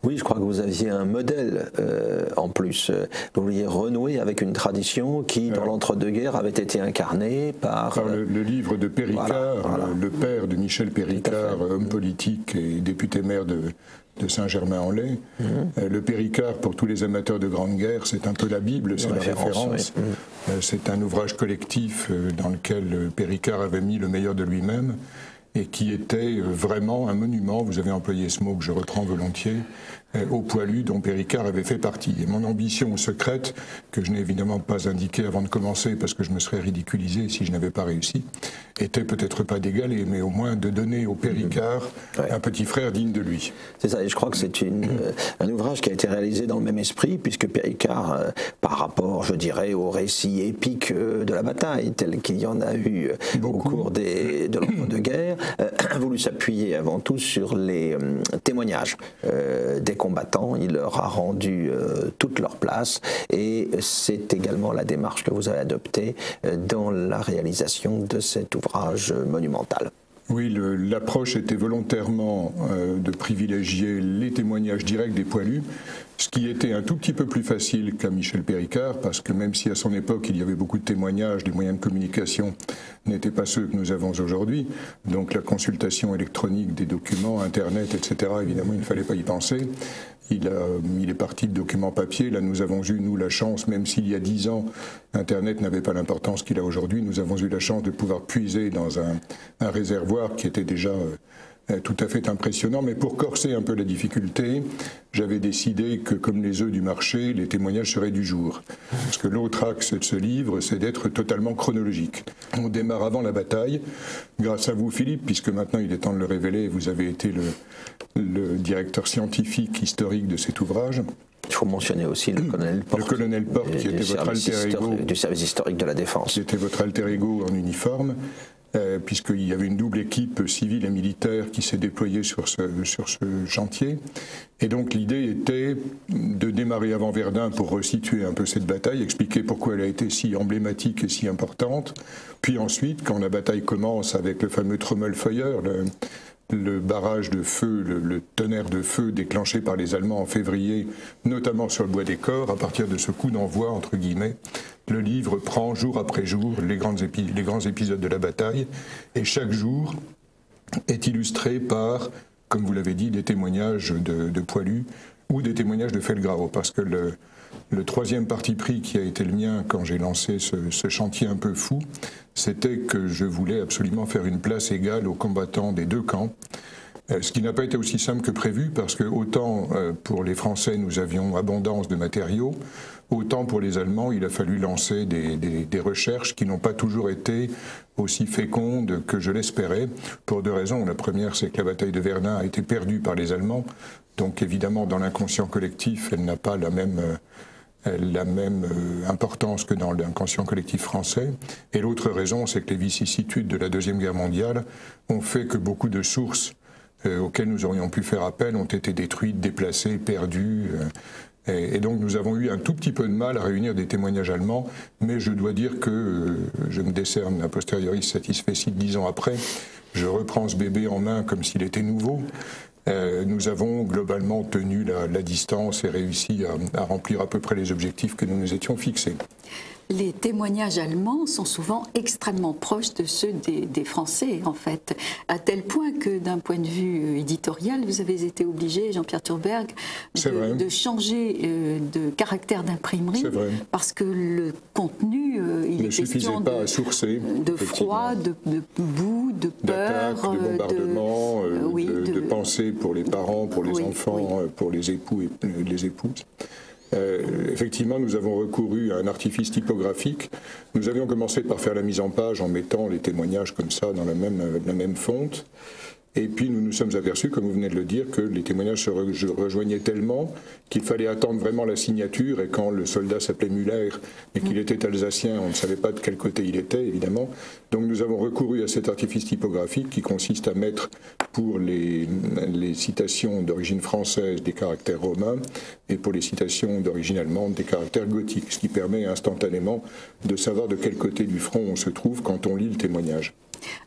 Oui, je crois que vous aviez un modèle en plus. Vous vouliez renouer avec une tradition qui, dans l'entre-deux-guerres, avait été incarnée par le livre de Péricard, voilà. Le père de Michel Péricard, homme politique et député maire de Saint-Germain-en-Laye. Le Péricard, pour tous les amateurs de Grande Guerre, c'est un peu la Bible, c'est la référence. Oui. C'est un ouvrage collectif dans lequel Péricard avait mis le meilleur de lui-même et qui était vraiment un monument, vous avez employé ce mot que je reprends volontiers, au poilu dont Péricard avait fait partie. Et mon ambition secrète, que je n'ai évidemment pas indiquée avant de commencer parce que je me serais ridiculisé si je n'avais pas réussi, était peut-être pas d'égaler, mais au moins de donner au Péricard un petit frère digne de lui. C'est ça, et je crois que c'est un ouvrage qui a été réalisé dans le même esprit, puisque Péricard, par rapport, je dirais, au récit épique de la bataille, tel qu'il y en a eu au cours de l'entre-deux-guerres, a voulu s'appuyer avant tout sur les témoignages des combattants. Il leur a rendu toute leur place, et c'est également la démarche que vous avez adoptée dans la réalisation de cet ouvrage monumental. Oui, l'approche était volontairement de privilégier les témoignages directs des poilus, ce qui était un tout petit peu plus facile qu'à Michel Péricard, parce que même si à son époque il y avait beaucoup de témoignages, les moyens de communication n'étaient pas ceux que nous avons aujourd'hui, donc la consultation électronique des documents, Internet, etc., évidemment il ne fallait pas y penser. Il est parti de documents papier. Là, nous avons eu, nous, la chance, même s'il y a 10 ans, Internet n'avait pas l'importance qu'il a aujourd'hui, nous avons eu la chance de pouvoir puiser dans un réservoir qui était déjà tout à fait impressionnant. Mais pour corser un peu la difficulté, j'avais décidé que, comme les œufs du marché, les témoignages seraient du jour. Parce que l'autre axe de ce livre, c'est d'être totalement chronologique. On démarre avant la bataille, grâce à vous, Philippe, puisque maintenant il est temps de le révéler, vous avez été le directeur scientifique historique de cet ouvrage. Il faut mentionner aussi le colonel Porte. Le colonel Porte, qui était votre alter ego. Du service historique de la Défense. Qui était votre alter ego en uniforme, puisqu'il y avait une double équipe civile et militaire qui s'est déployée sur ce chantier. Et donc l'idée était de démarrer avant Verdun pour resituer un peu cette bataille, expliquer pourquoi elle a été si emblématique et si importante. Puis ensuite, quand la bataille commence avec le fameux Trommelfeuer, le barrage de feu, le tonnerre de feu déclenché par les Allemands en février, notamment sur le Bois des Corps, à partir de ce coup d'envoi, entre guillemets, le livre prend jour après jour les grands épisodes de la bataille, et chaque jour est illustré par, comme vous l'avez dit, des témoignages de poilus ou des témoignages de Felgrao, parce que le troisième parti pris qui a été le mien quand j'ai lancé ce chantier un peu fou, c'était que je voulais absolument faire une place égale aux combattants des deux camps, Ce qui n'a pas été aussi simple que prévu, parce que autant pour les Français nous avions abondance de matériaux, autant pour les Allemands il a fallu lancer des recherches qui n'ont pas toujours été aussi fécondes que je l'espérais, pour deux raisons. La première, c'est que la bataille de Verdun a été perdue par les Allemands, donc évidemment dans l'inconscient collectif elle n'a pas la même importance que dans l'inconscient collectif français. Et l'autre raison, c'est que les vicissitudes de la Deuxième Guerre mondiale ont fait que beaucoup de sources auxquelles nous aurions pu faire appel ont été détruites, déplacées, perdues. Et donc nous avons eu un tout petit peu de mal à réunir des témoignages allemands, mais je dois dire que je me décerne a posteriori satisfait si 10 ans après, je reprends ce bébé en main comme s'il était nouveau. Nous avons globalement tenu la distance et réussi à remplir à peu près les objectifs que nous nous étions fixés. Les témoignages allemands sont souvent extrêmement proches de ceux des Français, en fait, à tel point que d'un point de vue éditorial, vous avez été obligé, Jean-Pierre Thurberg, de changer de caractère d'imprimerie, parce que le contenu, il est question pas à sourcer, de froid, de boue, de peur, de bombardement, de pensée pour les parents, pour les enfants, pour les époux et les épouses. Effectivement, nous avons recouru à un artifice typographique. Nous avions commencé par faire la mise en page en mettant les témoignages comme ça dans la même fonte. Et puis nous nous sommes aperçus, comme vous venez de le dire, que les témoignages se rejoignaient tellement qu'il fallait attendre vraiment la signature. Et quand le soldat s'appelait Müller et qu'il était alsacien, on ne savait pas de quel côté il était, évidemment. Donc nous avons recouru à cet artifice typographique qui consiste à mettre pour les citations d'origine française des caractères romains et pour les citations d'origine allemande des caractères gothiques, ce qui permet instantanément de savoir de quel côté du front on se trouve quand on lit le témoignage.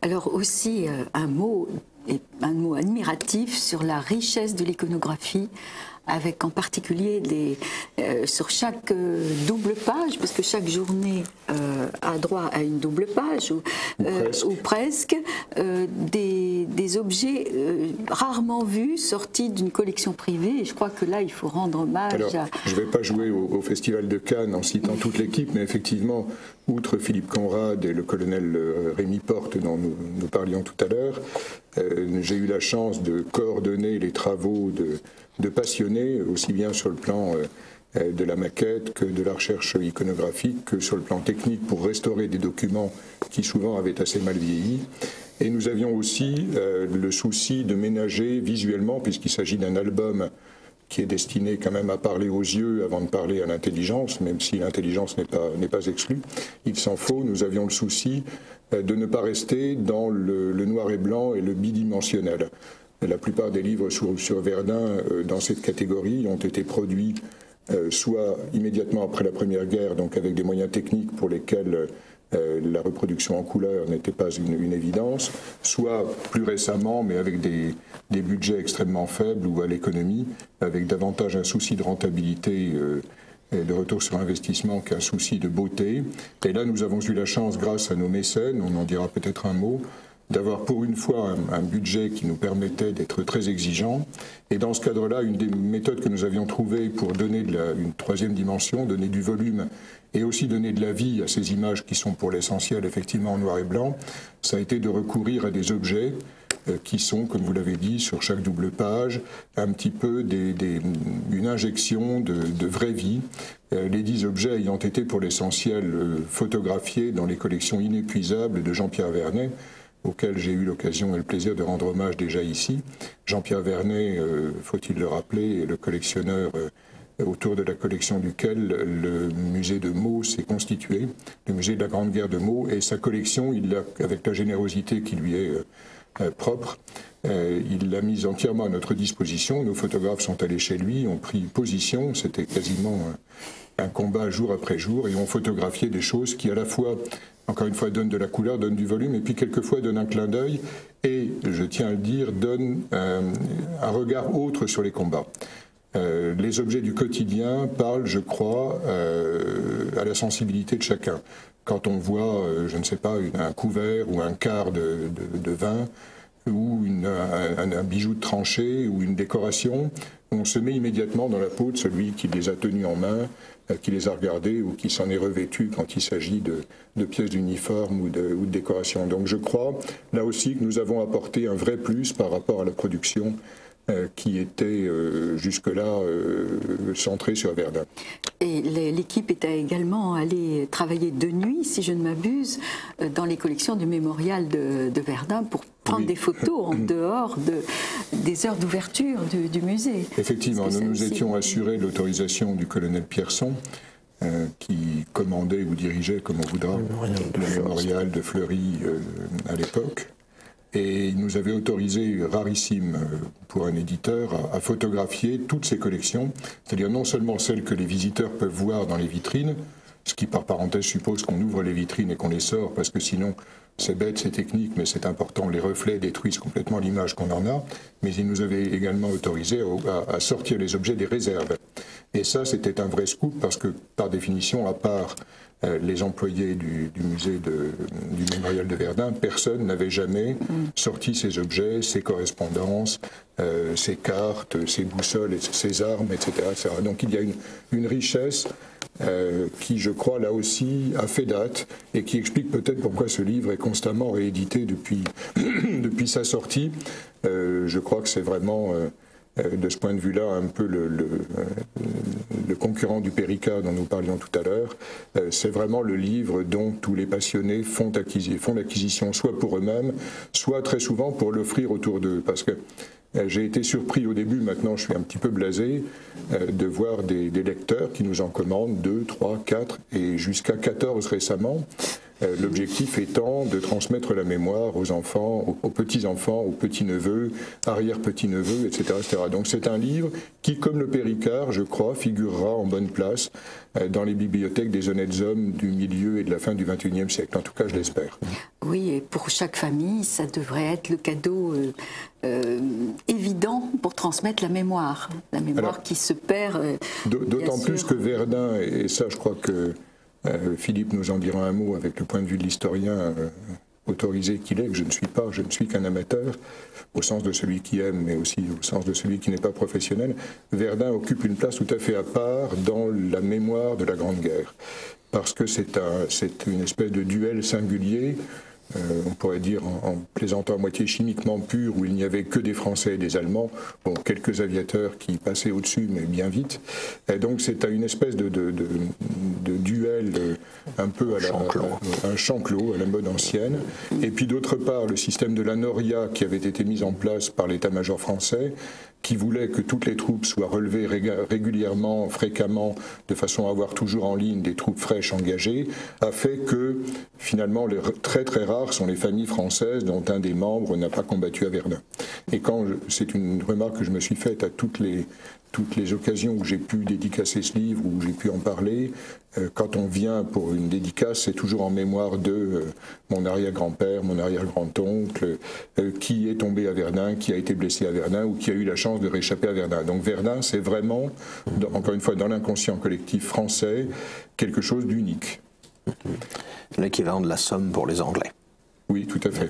Alors aussi un mot admiratif sur la richesse de l'iconographie, avec en particulier sur chaque double page, parce que chaque journée a droit à une double page, ou presque des objets rarement vus, sortis d'une collection privée, et je crois que là il faut rendre hommage Je ne vais pas jouer au Festival de Cannes en citant toute l'équipe, mais effectivement, outre Philippe Conrad et le colonel Rémi Porte dont nous parlions tout à l'heure, j'ai eu la chance de coordonner les travaux de passionnés, aussi bien sur le plan de la maquette que de la recherche iconographique, que sur le plan technique pour restaurer des documents qui souvent avaient assez mal vieilli. Et nous avions aussi le souci de ménager visuellement, puisqu'il s'agit d'un album qui est destiné quand même à parler aux yeux avant de parler à l'intelligence, même si l'intelligence n'est pas exclue. Il s'en faut, nous avions le souci de ne pas rester dans le noir et blanc et le bidimensionnel. La plupart des livres sur Verdun dans cette catégorie ont été produits soit immédiatement après la Première Guerre, donc avec des moyens techniques pour lesquels la reproduction en couleur n'était pas une évidence, soit plus récemment, mais avec des budgets extrêmement faibles ou à l'économie, avec davantage un souci de rentabilité et de retour sur investissement qu'un souci de beauté. Et là, nous avons eu la chance, grâce à nos mécènes, on en dira peut-être un mot, d'avoir pour une fois un budget qui nous permettait d'être très exigeants. Et dans ce cadre-là, une des méthodes que nous avions trouvées pour donner une troisième dimension, donner du volume et aussi donner de la vie à ces images qui sont pour l'essentiel effectivement en noir et blanc, ça a été de recourir à des objets qui sont, comme vous l'avez dit, sur chaque double page, un petit peu une injection de vraie vie. Les 10 objets ayant été pour l'essentiel photographiés dans les collections inépuisables de Jean-Pierre Vernet, auquel j'ai eu l'occasion et le plaisir de rendre hommage déjà ici. Jean-Pierre Vernet, faut-il le rappeler, est le collectionneur autour de la collection duquel le musée de Meaux s'est constitué, le musée de la Grande Guerre de Meaux, et sa collection, avec la générosité qui lui est propre, il l'a mise entièrement à notre disposition. Nos photographes sont allés chez lui, ont pris position, c'était quasiment un combat jour après jour, et ont photographié des choses qui à la fois, encore une fois, donnent de la couleur, donnent du volume, et puis quelquefois donnent un clin d'œil, et, je tiens à le dire, donnent un regard autre sur les combats. Les objets du quotidien parlent, je crois, à la sensibilité de chacun. Quand on voit, je ne sais pas, un couvert ou un quart de vin, ou un bijou de tranchée, ou une décoration, on se met immédiatement dans la peau de celui qui les a tenus en main, qui les a regardés ou qui s'en est revêtu quand il s'agit de pièces d'uniforme ou de décoration. Donc je crois, là aussi, que nous avons apporté un vrai plus par rapport à la production qui était jusque-là centrée sur Verdun. Et l'équipe était également allée travailler de nuit, si je ne m'abuse, dans les collections du mémorial de Verdun pour prendre des photos en dehors des heures d'ouverture du musée. Effectivement, nous nous étions assurés de l'autorisation du colonel Pierson, qui commandait ou dirigeait, comme on voudra, le mémorial de Fleury à l'époque. Et il nous avait autorisé, rarissime pour un éditeur, à photographier toutes ces collections, c'est-à-dire non seulement celles que les visiteurs peuvent voir dans les vitrines, ce qui par parenthèse suppose qu'on ouvre les vitrines et qu'on les sort, parce que sinon c'est bête, c'est technique, mais c'est important, les reflets détruisent complètement l'image qu'on en a, mais il nous avait également autorisé à sortir les objets des réserves. Et ça, c'était un vrai scoop, parce que par définition, à part les employés du musée du mémorial de Verdun, personne n'avait jamais sorti ces objets, ces correspondances, ces cartes, ces boussoles, ces armes, etc., etc. Donc il y a une richesse qui, je crois, là aussi, a fait date et qui explique peut-être pourquoi ce livre est constamment réédité depuis sa sortie. Je crois que c'est vraiment... de ce point de vue-là, un peu le concurrent du Péricard dont nous parlions tout à l'heure, c'est vraiment le livre dont tous les passionnés font l'acquisition, soit pour eux-mêmes, soit très souvent pour l'offrir autour d'eux. Parce que j'ai été surpris au début, maintenant je suis un petit peu blasé, de voir des lecteurs qui nous en commandent 2, 3, 4 et jusqu'à 14 récemment. L'objectif étant de transmettre la mémoire aux enfants, aux petits-enfants, aux petits-neveux, arrière-petits-neveux, etc., etc. Donc c'est un livre qui, comme le Péricard, je crois, figurera en bonne place dans les bibliothèques des honnêtes hommes du milieu et de la fin du XXIe siècle. En tout cas, je l'espère. Oui, et pour chaque famille, ça devrait être le cadeau évident pour transmettre la mémoire alors, qui se perd. D'autant plus que Verdun, et ça je crois que Philippe nous en dira un mot avec le point de vue de l'historien autorisé qu'il est, que je ne suis qu'un amateur, au sens de celui qui aime, mais aussi au sens de celui qui n'est pas professionnel. Verdun occupe une place tout à fait à part dans la mémoire de la Grande Guerre, parce que c'est une espèce de duel singulier, on pourrait dire en plaisantant à moitié chimiquement pur, où il n'y avait que des Français et des Allemands, bon, quelques aviateurs qui passaient au-dessus, mais bien vite. Et donc c'est une espèce de duel un peu un champ clos à la mode ancienne. Et puis d'autre part, le système de la Noria qui avait été mis en place par l'état-major français, qui voulait que toutes les troupes soient relevées régulièrement, fréquemment, de façon à avoir toujours en ligne des troupes fraîches engagées, a fait que, finalement, très très rares sont les familles françaises dont un des membres n'a pas combattu à Verdun. Et c'est une remarque que je me suis faite à toutes les occasions où j'ai pu dédicacer ce livre, où j'ai pu en parler, quand on vient pour une dédicace, c'est toujours en mémoire de mon arrière-grand-père, mon arrière-grand-oncle, qui est tombé à Verdun, qui a été blessé à Verdun ou qui a eu la chance de réchapper à Verdun. Donc Verdun, c'est vraiment, encore une fois, dans l'inconscient collectif français, quelque chose d'unique. L'équivalent de la Somme pour les Anglais. Oui, tout à fait.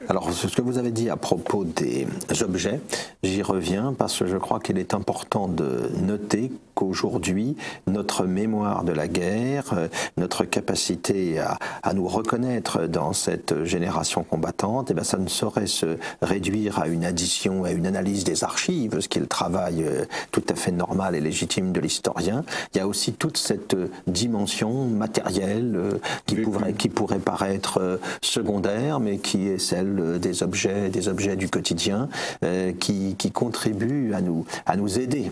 Alors, ce que vous avez dit à propos des objets, j'y reviens parce que je crois qu'il est important de noter qu'aujourd'hui, notre mémoire de la guerre, notre capacité à nous reconnaître dans cette génération combattante, eh bien, ça ne saurait se réduire à une addition, à une analyse des archives, ce qui est le travail tout à fait normal et légitime de l'historien. Il y a aussi toute cette dimension matérielle qui pourrait paraître secondaire, mais qui est celle des objets du quotidien, qui contribuent à nous aider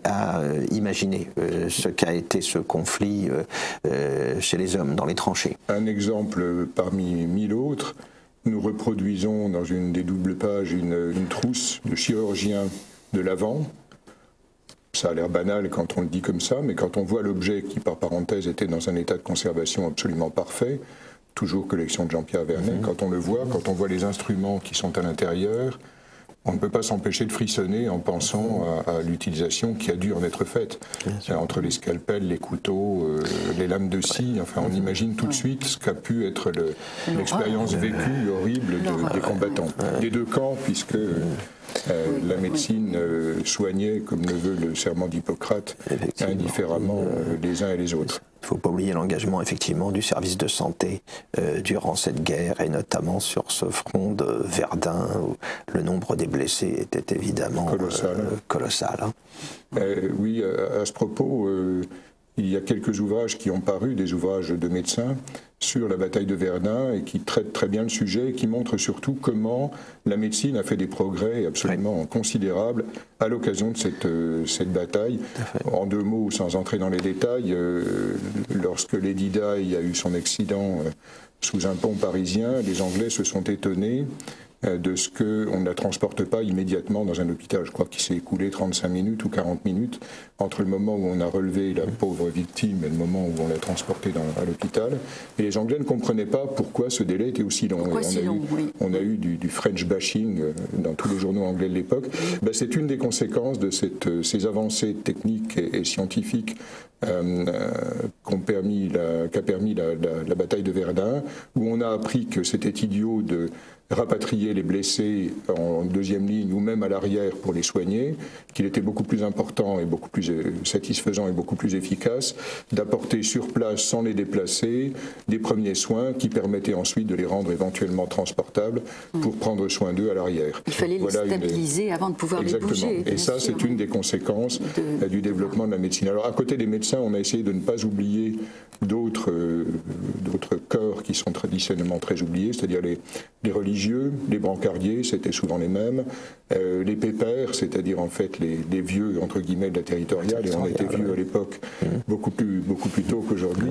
à imaginer ce qu'a été ce conflit chez les hommes dans les tranchées. Un exemple parmi 1000 autres, nous reproduisons dans une des doubles pages une trousse de chirurgien de l'Avent. Ça a l'air banal quand on le dit comme ça, mais quand on voit l'objet qui, par parenthèse, était dans un état de conservation absolument parfait, toujours collection de Jean-Pierre Vernet, quand on le voit, quand on voit les instruments qui sont à l'intérieur, on ne peut pas s'empêcher de frissonner en pensant à l'utilisation qui a dû en être faite. Entre les scalpels, les couteaux, les lames de scie, enfin on imagine tout de suite ce qu'a pu être l'expérience vécue, horrible des combattants. Des deux camps, puisque la médecine soignait, comme le veut le serment d'Hippocrate, indifféremment les uns et les autres. Il ne faut pas oublier l'engagement effectivement du service de santé durant cette guerre et notamment sur ce front de Verdun où le nombre des blessés était évidemment colossal. Oui, à ce propos, il y a quelques ouvrages qui ont paru, des ouvrages de médecins, sur la bataille de Verdun et qui traitent très bien le sujet et qui montrent surtout comment la médecine a fait des progrès absolument considérables à l'occasion de cette bataille. En deux mots, sans entrer dans les détails, lorsque Lady Di a eu son accident sous un pont parisien, les Anglais se sont étonnés de ce qu'on ne la transporte pas immédiatement dans un hôpital. Je crois qu'il s'est écoulé 35 minutes ou 40 minutes entre le moment où on a relevé la pauvre victime et le moment où on l'a transportée à l'hôpital. Et les Anglais ne comprenaient pas pourquoi ce délai était aussi long. On a eu du French bashing dans tous les journaux anglais de l'époque. C'est une des conséquences de ces avancées techniques et scientifiques qu'a permis la bataille de Verdun, où on a appris que c'était idiot de rapatrier les blessés en deuxième ligne ou même à l'arrière pour les soigner, qu'il était beaucoup plus important et beaucoup plus satisfaisant et beaucoup plus efficace d'apporter sur place, sans les déplacer, des premiers soins qui permettaient ensuite de les rendre éventuellement transportables pour prendre soin d'eux à l'arrière. Il fallait les stabiliser avant de pouvoir les bouger. Et ça, c'est une des conséquences du développement de la médecine. Alors, à côté des médecins, on a essayé de ne pas oublier d'autres corps qui sont traditionnellement très oubliés, c'est-à-dire les religieux, les brancardiers, c'était souvent les mêmes, les pépères, c'est-à-dire en fait les vieux entre guillemets de la territoriale, et on était vieux à l'époque beaucoup plus tôt qu'aujourd'hui.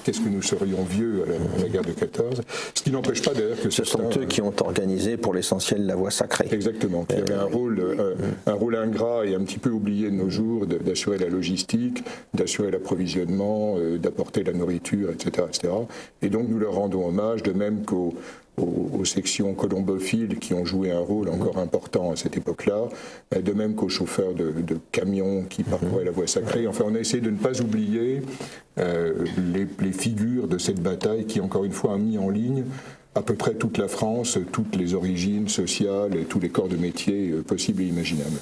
Qu'est-ce que nous serions vieux à la guerre de 14? Ce qui n'empêche pas d'ailleurs que ce sont eux qui ont organisé pour l'essentiel la voie sacrée. Exactement, qui avait un rôle ingrat et un petit peu oublié de nos jours d'assurer la logistique, d'assurer l'approvisionnement, d'apporter la nourriture, etc., etc. Et donc nous leur rendons hommage, de même qu'aux sections colombophiles qui ont joué un rôle encore important à cette époque-là, de même qu'aux chauffeurs de camions qui parcouraient la voie sacrée. Enfin, on a essayé de ne pas oublier les figures de cette bataille qui, encore une fois, a mis en ligne à peu près toute la France, toutes les origines sociales et tous les corps de métier possibles et imaginables.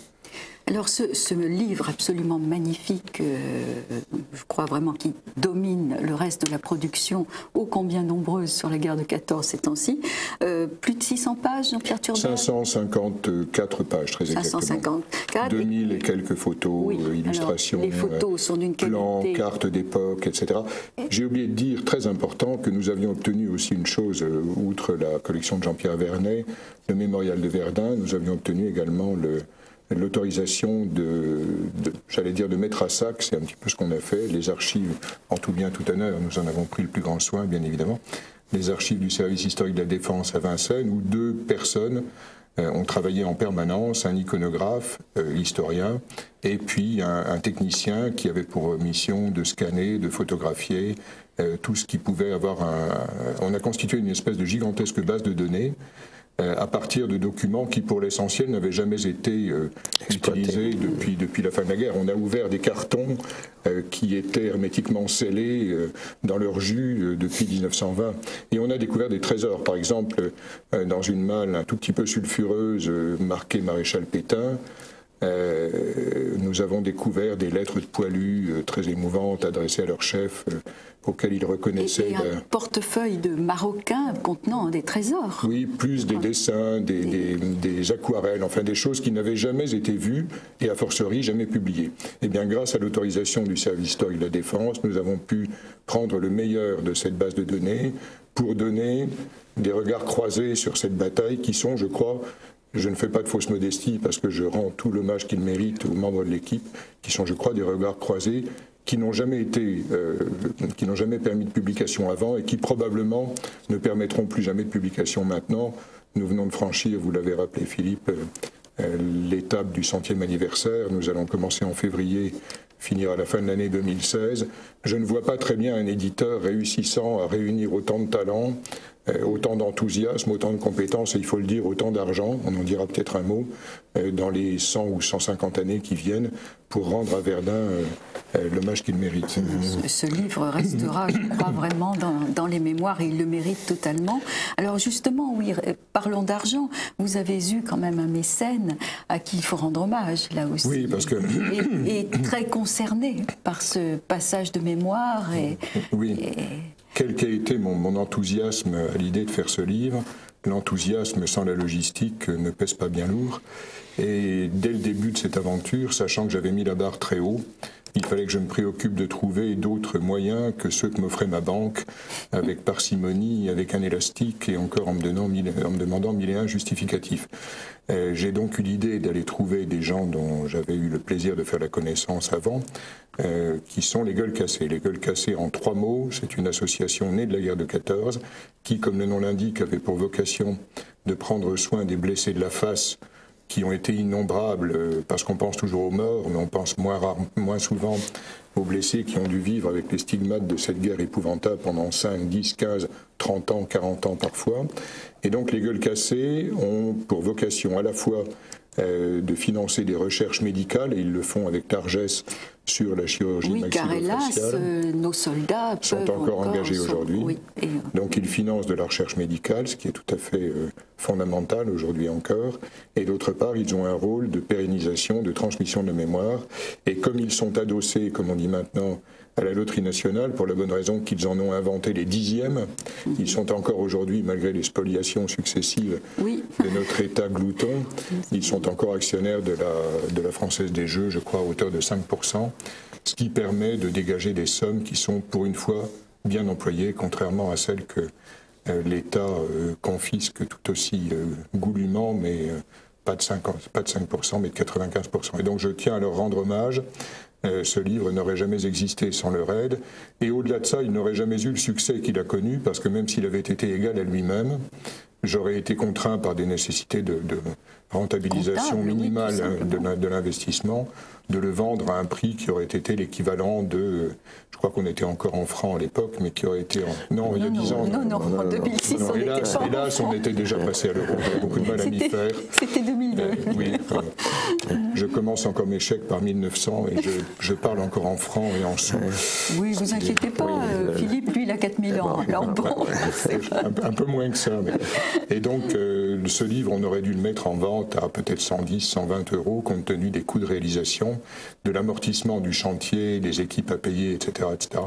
Alors ce livre absolument magnifique, je crois vraiment qu'il domine le reste de la production, ô combien nombreuse sur la guerre de 14 ces temps-ci, plus de 600 pages, Jean-Pierre Turbay? 554 pages, très exactement. 554. 2000 et quelques photos, illustrations, alors, les photos sont d'une qualité... plans, cartes d'époque, etc. J'ai oublié de dire, très important, que nous avions obtenu aussi une chose, outre la collection de Jean-Pierre Vernet, le mémorial de Verdun, nous avions obtenu également l'autorisation j'allais dire de mettre à sac, c'est un petit peu ce qu'on a fait, les archives, en tout bien tout honneur, nous en avons pris le plus grand soin, bien évidemment, les archives du service historique de la Défense à Vincennes, où deux personnes ont travaillé en permanence, un iconographe, historien, et puis un technicien qui avait pour mission de scanner, de photographier, tout ce qui pouvait avoir on a constitué une espèce de gigantesque base de données, à partir de documents qui, pour l'essentiel, n'avaient jamais été utilisés depuis la fin de la guerre. On a ouvert des cartons qui étaient hermétiquement scellés dans leur jus depuis 1920. Et on a découvert des trésors. Par exemple, dans une malle un tout petit peu sulfureuse marquée Maréchal Pétain, nous avons découvert des lettres de poilus très émouvantes adressées à leur chef, auxquels ils reconnaissaient... Et un portefeuille de Marocains contenant des trésors. Oui, plus des dessins, des aquarelles, enfin des choses qui n'avaient jamais été vues et a fortiori jamais publiées. Eh bien, grâce à l'autorisation du service historique de la Défense, nous avons pu prendre le meilleur de cette base de données pour donner des regards croisés sur cette bataille qui sont, je crois... Je ne fais pas de fausse modestie parce que je rends tout l'hommage qu'ils méritent aux membres de l'équipe, qui sont, je crois, des regards croisés qui n'ont jamais permis de publication avant et qui probablement ne permettront plus jamais de publication maintenant. Nous venons de franchir, vous l'avez rappelé Philippe, l'étape du 100e anniversaire. Nous allons commencer en février finir à la fin de l'année 2016. Je ne vois pas très bien un éditeur réussissant à réunir autant de talents, autant d'enthousiasme, autant de compétences, et il faut le dire, autant d'argent, on en dira peut-être un mot, dans les 100 ou 150 années qui viennent, pour rendre à Verdun l'hommage qu'il mérite. Ce livre restera, je crois, vraiment dans les mémoires, et il le mérite totalement. Alors justement, oui, parlons d'argent. Vous avez eu quand même un mécène à qui il faut rendre hommage, là aussi. Oui, parce que... Et très concerné par ce passage de mémoire. Oui. Quel qu'a été mon enthousiasme à l'idée de faire ce livre, l'enthousiasme sans la logistique ne pèse pas bien lourd. Et dès le début de cette aventure, sachant que j'avais mis la barre très haut, il fallait que je me préoccupe de trouver d'autres moyens que ceux que m'offrait ma banque, avec parcimonie, avec un élastique, et encore en me demandant 1001 justificatifs. J'ai donc eu l'idée d'aller trouver des gens dont j'avais eu le plaisir de faire la connaissance avant, qui sont les Gueules Cassées. Les Gueules Cassées, en 3 mots, c'est une association née de la guerre de 14, qui, comme le nom l'indique, avait pour vocation de prendre soin des blessés de la face, qui ont été innombrables, parce qu'on pense toujours aux morts, mais on pense moins souvent aux blessés qui ont dû vivre avec les stigmates de cette guerre épouvantable pendant 5, 10, 15, 30 ans, 40 ans parfois. Et donc les Gueules Cassées ont pour vocation à la fois de financer des recherches médicales, et ils le font avec largesse sur la chirurgie maxillofaciale. Oui, car hélas, nos soldats sont encore engagés aujourd'hui. Oui, donc ils financent de la recherche médicale, ce qui est tout à fait fondamental aujourd'hui encore. Et d'autre part, ils ont un rôle de pérennisation, de transmission de mémoire. Et comme ils sont adossés, comme on dit maintenant, à la loterie nationale, pour la bonne raison qu'ils en ont inventé les 10e. Ils sont encore aujourd'hui, malgré les spoliations successives de notre État glouton, ils sont encore actionnaires de la Française des Jeux, je crois, à hauteur de 5%, ce qui permet de dégager des sommes qui sont, pour une fois, bien employées, contrairement à celles que l'État confisque tout aussi goulûment, mais pas de 5%, mais de 95%. Et donc je tiens à leur rendre hommage. Ce livre n'aurait jamais existé sans leur aide. Et au-delà de ça, il n'aurait jamais eu le succès qu'il a connu, parce que même s'il avait été égal à lui-même, j'aurais été contraint par des nécessités de rentabilisation minimale de l'investissement, de le vendre à un prix qui aurait été l'équivalent de, je crois qu'on était encore en francs à l'époque, mais qui aurait été non, il y a 10 ans. Non, en 2006, on hélas, on était déjà passé à l'euro. J'avais beaucoup de mal à m'y faire. C'était 2002. Oui, je commence encore mes chèques par 1900 et je parle encore en francs et en sous. Oui, vous inquiétez pas, Philippe, lui, il a 4000 ans. Alors bon, un peu moins que ça. Et donc, ce livre, on aurait dû le mettre en vente à peut-être 110, 120 euros, compte tenu des coûts de réalisation, de l'amortissement du chantier, des équipes à payer, etc., etc.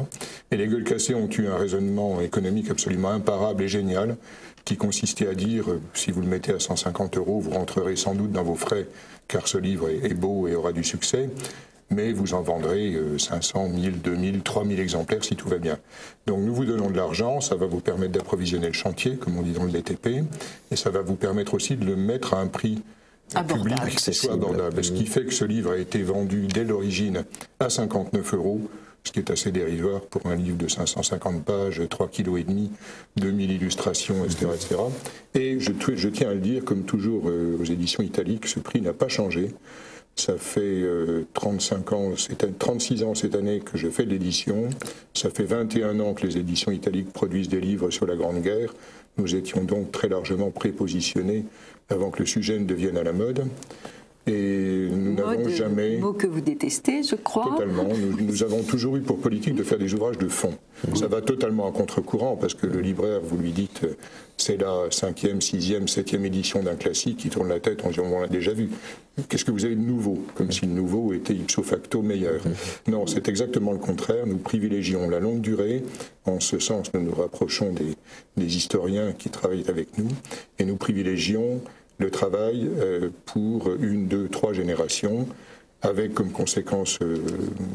Et les Gueules Cassées ont eu un raisonnement économique absolument imparable et génial, qui consistait à dire, si vous le mettez à 150 euros, vous rentrerez sans doute dans vos frais, car ce livre est beau et aura du succès, mais vous en vendrez 500, 1000, 2000, 3000 exemplaires si tout va bien. Donc nous vous donnons de l'argent, ça va vous permettre d'approvisionner le chantier, comme on dit dans le BTP, et ça va vous permettre aussi de le mettre à un prix public qui soit abordable. Ce qui fait que ce livre a été vendu dès l'origine à 59 euros, ce qui est assez dérisoire pour un livre de 550 pages, 3,5 kg, 2000 illustrations, etc. etc. Et je tiens à le dire, comme toujours aux éditions italiques, ce prix n'a pas changé. Ça fait 36 ans cette année que je fais de l'édition. Ça fait 21 ans que les éditions italiques produisent des livres sur la Grande Guerre. Nous étions donc très largement prépositionnés avant que le sujet ne devienne à la mode. Et nous n'avons jamais... mot que vous détestez, je crois. Totalement. Nous avons toujours eu pour politique de faire des ouvrages de fond. Ça va totalement à contre-courant, parce que le libraire, vous lui dites, c'est la 5e, 6e, 7e édition d'un classique, qui tourne la tête en disant, on l'a déjà vu. Qu'est-ce que vous avez de nouveau? Comme si le nouveau était ipso facto meilleur. Non, c'est exactement le contraire. Nous privilégions la longue durée. En ce sens, nous nous rapprochons des historiens qui travaillent avec nous, et nous privilégions le travail pour 1, 2, 3 générations, avec comme conséquence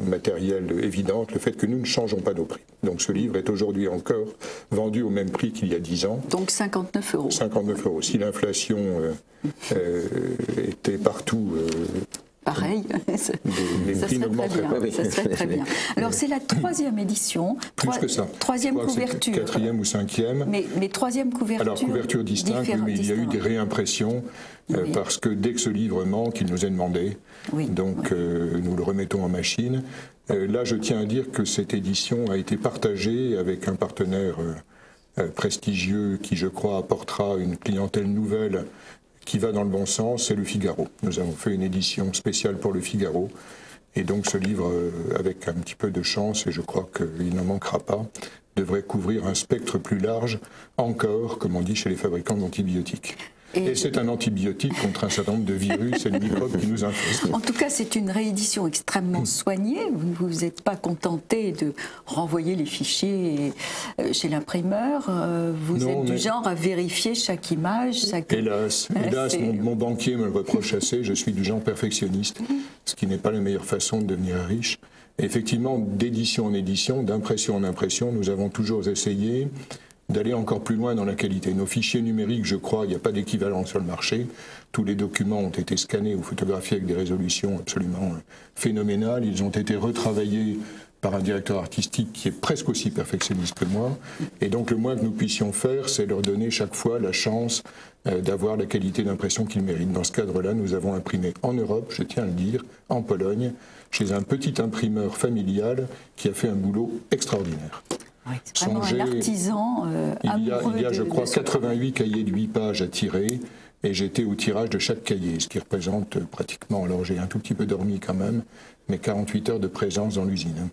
matérielle évidente le fait que nous ne changeons pas nos prix. Donc ce livre est aujourd'hui encore vendu au même prix qu'il y a 10 ans. Donc 59 euros. 59 euros. Si l'inflation était partout pareil. Ça prix n'augmenteraient pas. Ça serait très bien. Alors c'est la 3e édition. Plus que ça. 3e couverture. 4e ou 5e. Mais 3e couverture. Alors couverture distincte, mais il y a eu des réimpressions parce que dès que ce livre manque, il nous est demandé. Donc nous le remettons en machine. Là, je tiens à dire que cette édition a été partagée avec un partenaire prestigieux qui, je crois, apportera une clientèle nouvelle qui va dans le bon sens, c'est Le Figaro. Nous avons fait une édition spéciale pour Le Figaro. Et donc ce livre, avec un petit peu de chance, et je crois qu'il n'en manquera pas, devrait couvrir un spectre plus large encore, comme on dit chez les fabricants d'antibiotiques. Et c'est un antibiotique contre un certain nombre de virus et de microbes qui nous infestent. En tout cas, c'est une réédition extrêmement soignée. Vous ne vous êtes pas contenté de renvoyer les fichiers chez l'imprimeur. Vous êtes du genre à vérifier chaque image. Hélas, mon banquier me le reproche assez. Je suis du genre perfectionniste, ce qui n'est pas la meilleure façon de devenir riche. Et effectivement, d'édition en édition, d'impression en impression, nous avons toujours essayé d'aller encore plus loin dans la qualité. Nos fichiers numériques, je crois, il n'y a pas d'équivalent sur le marché. Tous les documents ont été scannés ou photographiés avec des résolutions absolument phénoménales. Ils ont été retravaillés par un directeur artistique qui est presque aussi perfectionniste que moi. Et donc le moins que nous puissions faire, c'est leur donner chaque fois la chance d'avoir la qualité d'impression qu'ils méritent. Dans ce cadre-là, nous avons imprimé en Europe, je tiens à le dire, en Pologne, chez un petit imprimeur familial qui a fait un boulot extraordinaire. Oui, c'est vraiment un artisan il y a, je crois, 88 cahiers de 8 pages à tirer, et j'étais au tirage de chaque cahier, ce qui représente pratiquement, alors j'ai un tout petit peu dormi quand même, mais 48 heures de présence dans l'usine.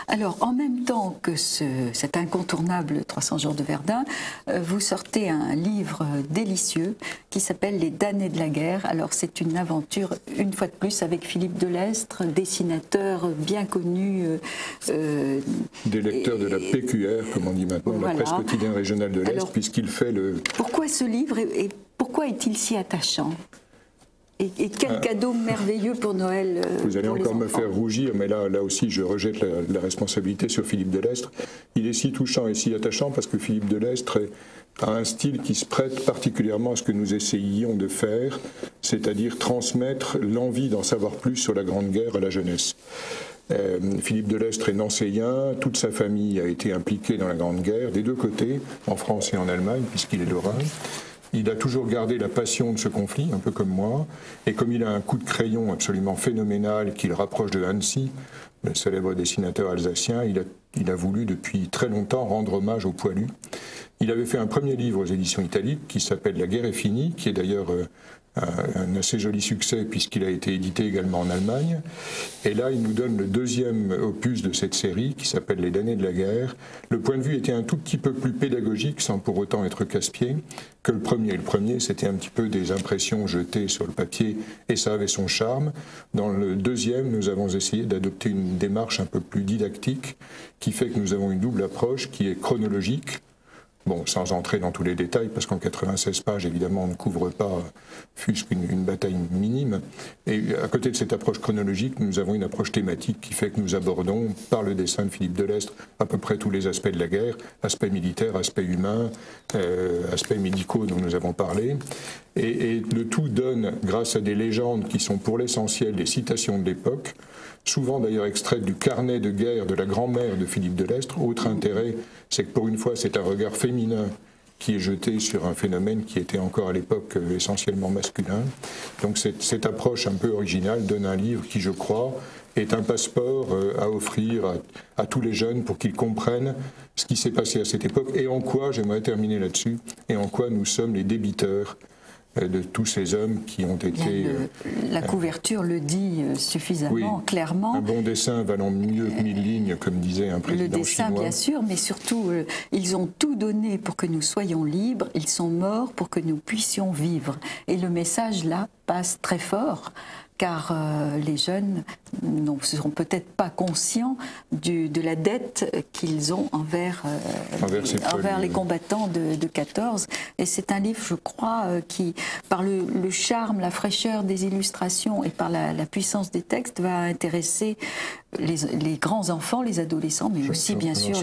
Alors, en même temps que cet incontournable 300 jours de Verdun, vous sortez un livre délicieux qui s'appelle Les damnés de la guerre. Alors, c'est une aventure, une fois de plus, avec Philippe Delestre, dessinateur bien connu. Des lecteurs de la PQR, comme on dit maintenant, la presse quotidienne régionale de l'Est, puisqu'il fait le... Pourquoi ce livre et pourquoi est-il si attachant ? Et quel cadeau merveilleux pour Noël. Vous allez encore me faire rougir, mais là aussi je rejette la responsabilité sur Philippe Delestre. Il est si touchant et si attachant parce que Philippe Delestre a un style qui se prête particulièrement à ce que nous essayions de faire, c'est-à-dire transmettre l'envie d'en savoir plus sur la Grande Guerre à la jeunesse. Philippe Delestre est nancéien, toute sa famille a été impliquée dans la Grande Guerre, des deux côtés, en France et en Allemagne, puisqu'il est lorrain. Il a toujours gardé la passion de ce conflit, un peu comme moi, et comme il a un coup de crayon absolument phénoménal qui le rapproche de Hansi, le célèbre dessinateur alsacien, il a voulu depuis très longtemps rendre hommage aux poilus. Il avait fait un premier livre aux éditions italiques qui s'appelle La guerre est finie, qui est d'ailleurs un assez joli succès puisqu'il a été édité également en Allemagne. Et là, il nous donne le deuxième opus de cette série qui s'appelle Les damnés de la guerre. Le point de vue était un tout petit peu plus pédagogique, sans pour autant être casse-pied, que le premier. Le premier, c'était un petit peu des impressions jetées sur le papier et ça avait son charme. Dans le deuxième, nous avons essayé d'adopter une démarche un peu plus didactique qui fait que nous avons une double approche qui est chronologique. Bon, sans entrer dans tous les détails, parce qu'en 96 pages, évidemment, on ne couvre pas, fût-ce qu'une bataille minime. Et à côté de cette approche chronologique, nous avons une approche thématique qui fait que nous abordons, par le dessin de Philippe Delestre, à peu près tous les aspects de la guerre, aspects militaires, aspects humains, aspects médicaux dont nous avons parlé. Et le tout donne, grâce à des légendes qui sont pour l'essentiel des citations de l'époque, souvent d'ailleurs extraites du carnet de guerre de la grand-mère de Philippe Delestre. Autre intérêt, c'est que pour une fois, c'est un regard féminin qui est jeté sur un phénomène qui était encore à l'époque essentiellement masculin. Donc cette approche un peu originale donne un livre qui, je crois, est un passeport à offrir à tous les jeunes pour qu'ils comprennent ce qui s'est passé à cette époque et en quoi, j'aimerais terminer là-dessus, et en quoi nous sommes les débiteurs de tous ces hommes qui ont été... La couverture le dit suffisamment, clairement. Un bon dessin valant mieux que 1000 lignes, comme disait un président chinois. Le dessin, bien sûr, mais surtout, ils ont tout donné pour que nous soyons libres, ils sont morts pour que nous puissions vivre. Et le message, là, passe très fort, car les jeunes ne seront peut-être pas conscients de la dette qu'ils ont envers les combattants de 14. Et c'est un livre, je crois, qui, par le charme, la fraîcheur des illustrations et par la puissance des textes, va intéresser les grands-enfants, les adolescents, mais aussi bien sûr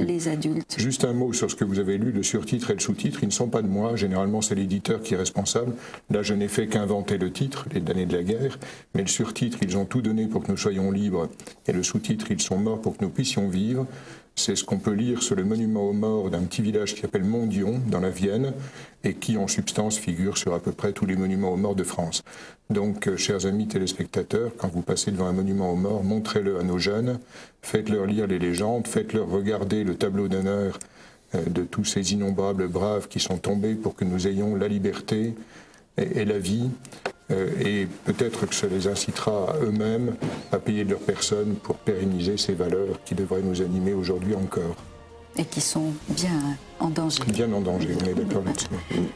les adultes. Juste un mot sur ce que vous avez lu, le surtitre et le sous-titre, ils ne sont pas de moi, généralement c'est l'éditeur qui est responsable. Là je n'ai fait qu'inventer le titre, Les damnés de la guerre, mais le surtitre, ils ont tout donné pour que nous soyons libres, et le sous-titre, ils sont morts pour que nous puissions vivre. C'est ce qu'on peut lire sur le monument aux morts d'un petit village qui s'appelle Mondion, dans la Vienne, et qui, en substance, figure sur à peu près tous les monuments aux morts de France. Donc, chers amis téléspectateurs, quand vous passez devant un monument aux morts, montrez-le à nos jeunes, faites-leur lire les légendes, faites-leur regarder le tableau d'honneur de tous ces innombrables braves qui sont tombés pour que nous ayons la liberté et la vie. Et peut-être que ça les incitera eux-mêmes à payer de leur personne pour pérenniser ces valeurs qui devraient nous animer aujourd'hui encore. Et qui sont bien en danger. Bien en danger, on est d'accord là-dessus.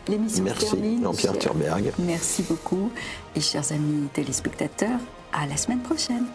L'émission termine. Merci Jean-Pierre Thurberg. Merci beaucoup. Et chers amis téléspectateurs, à la semaine prochaine.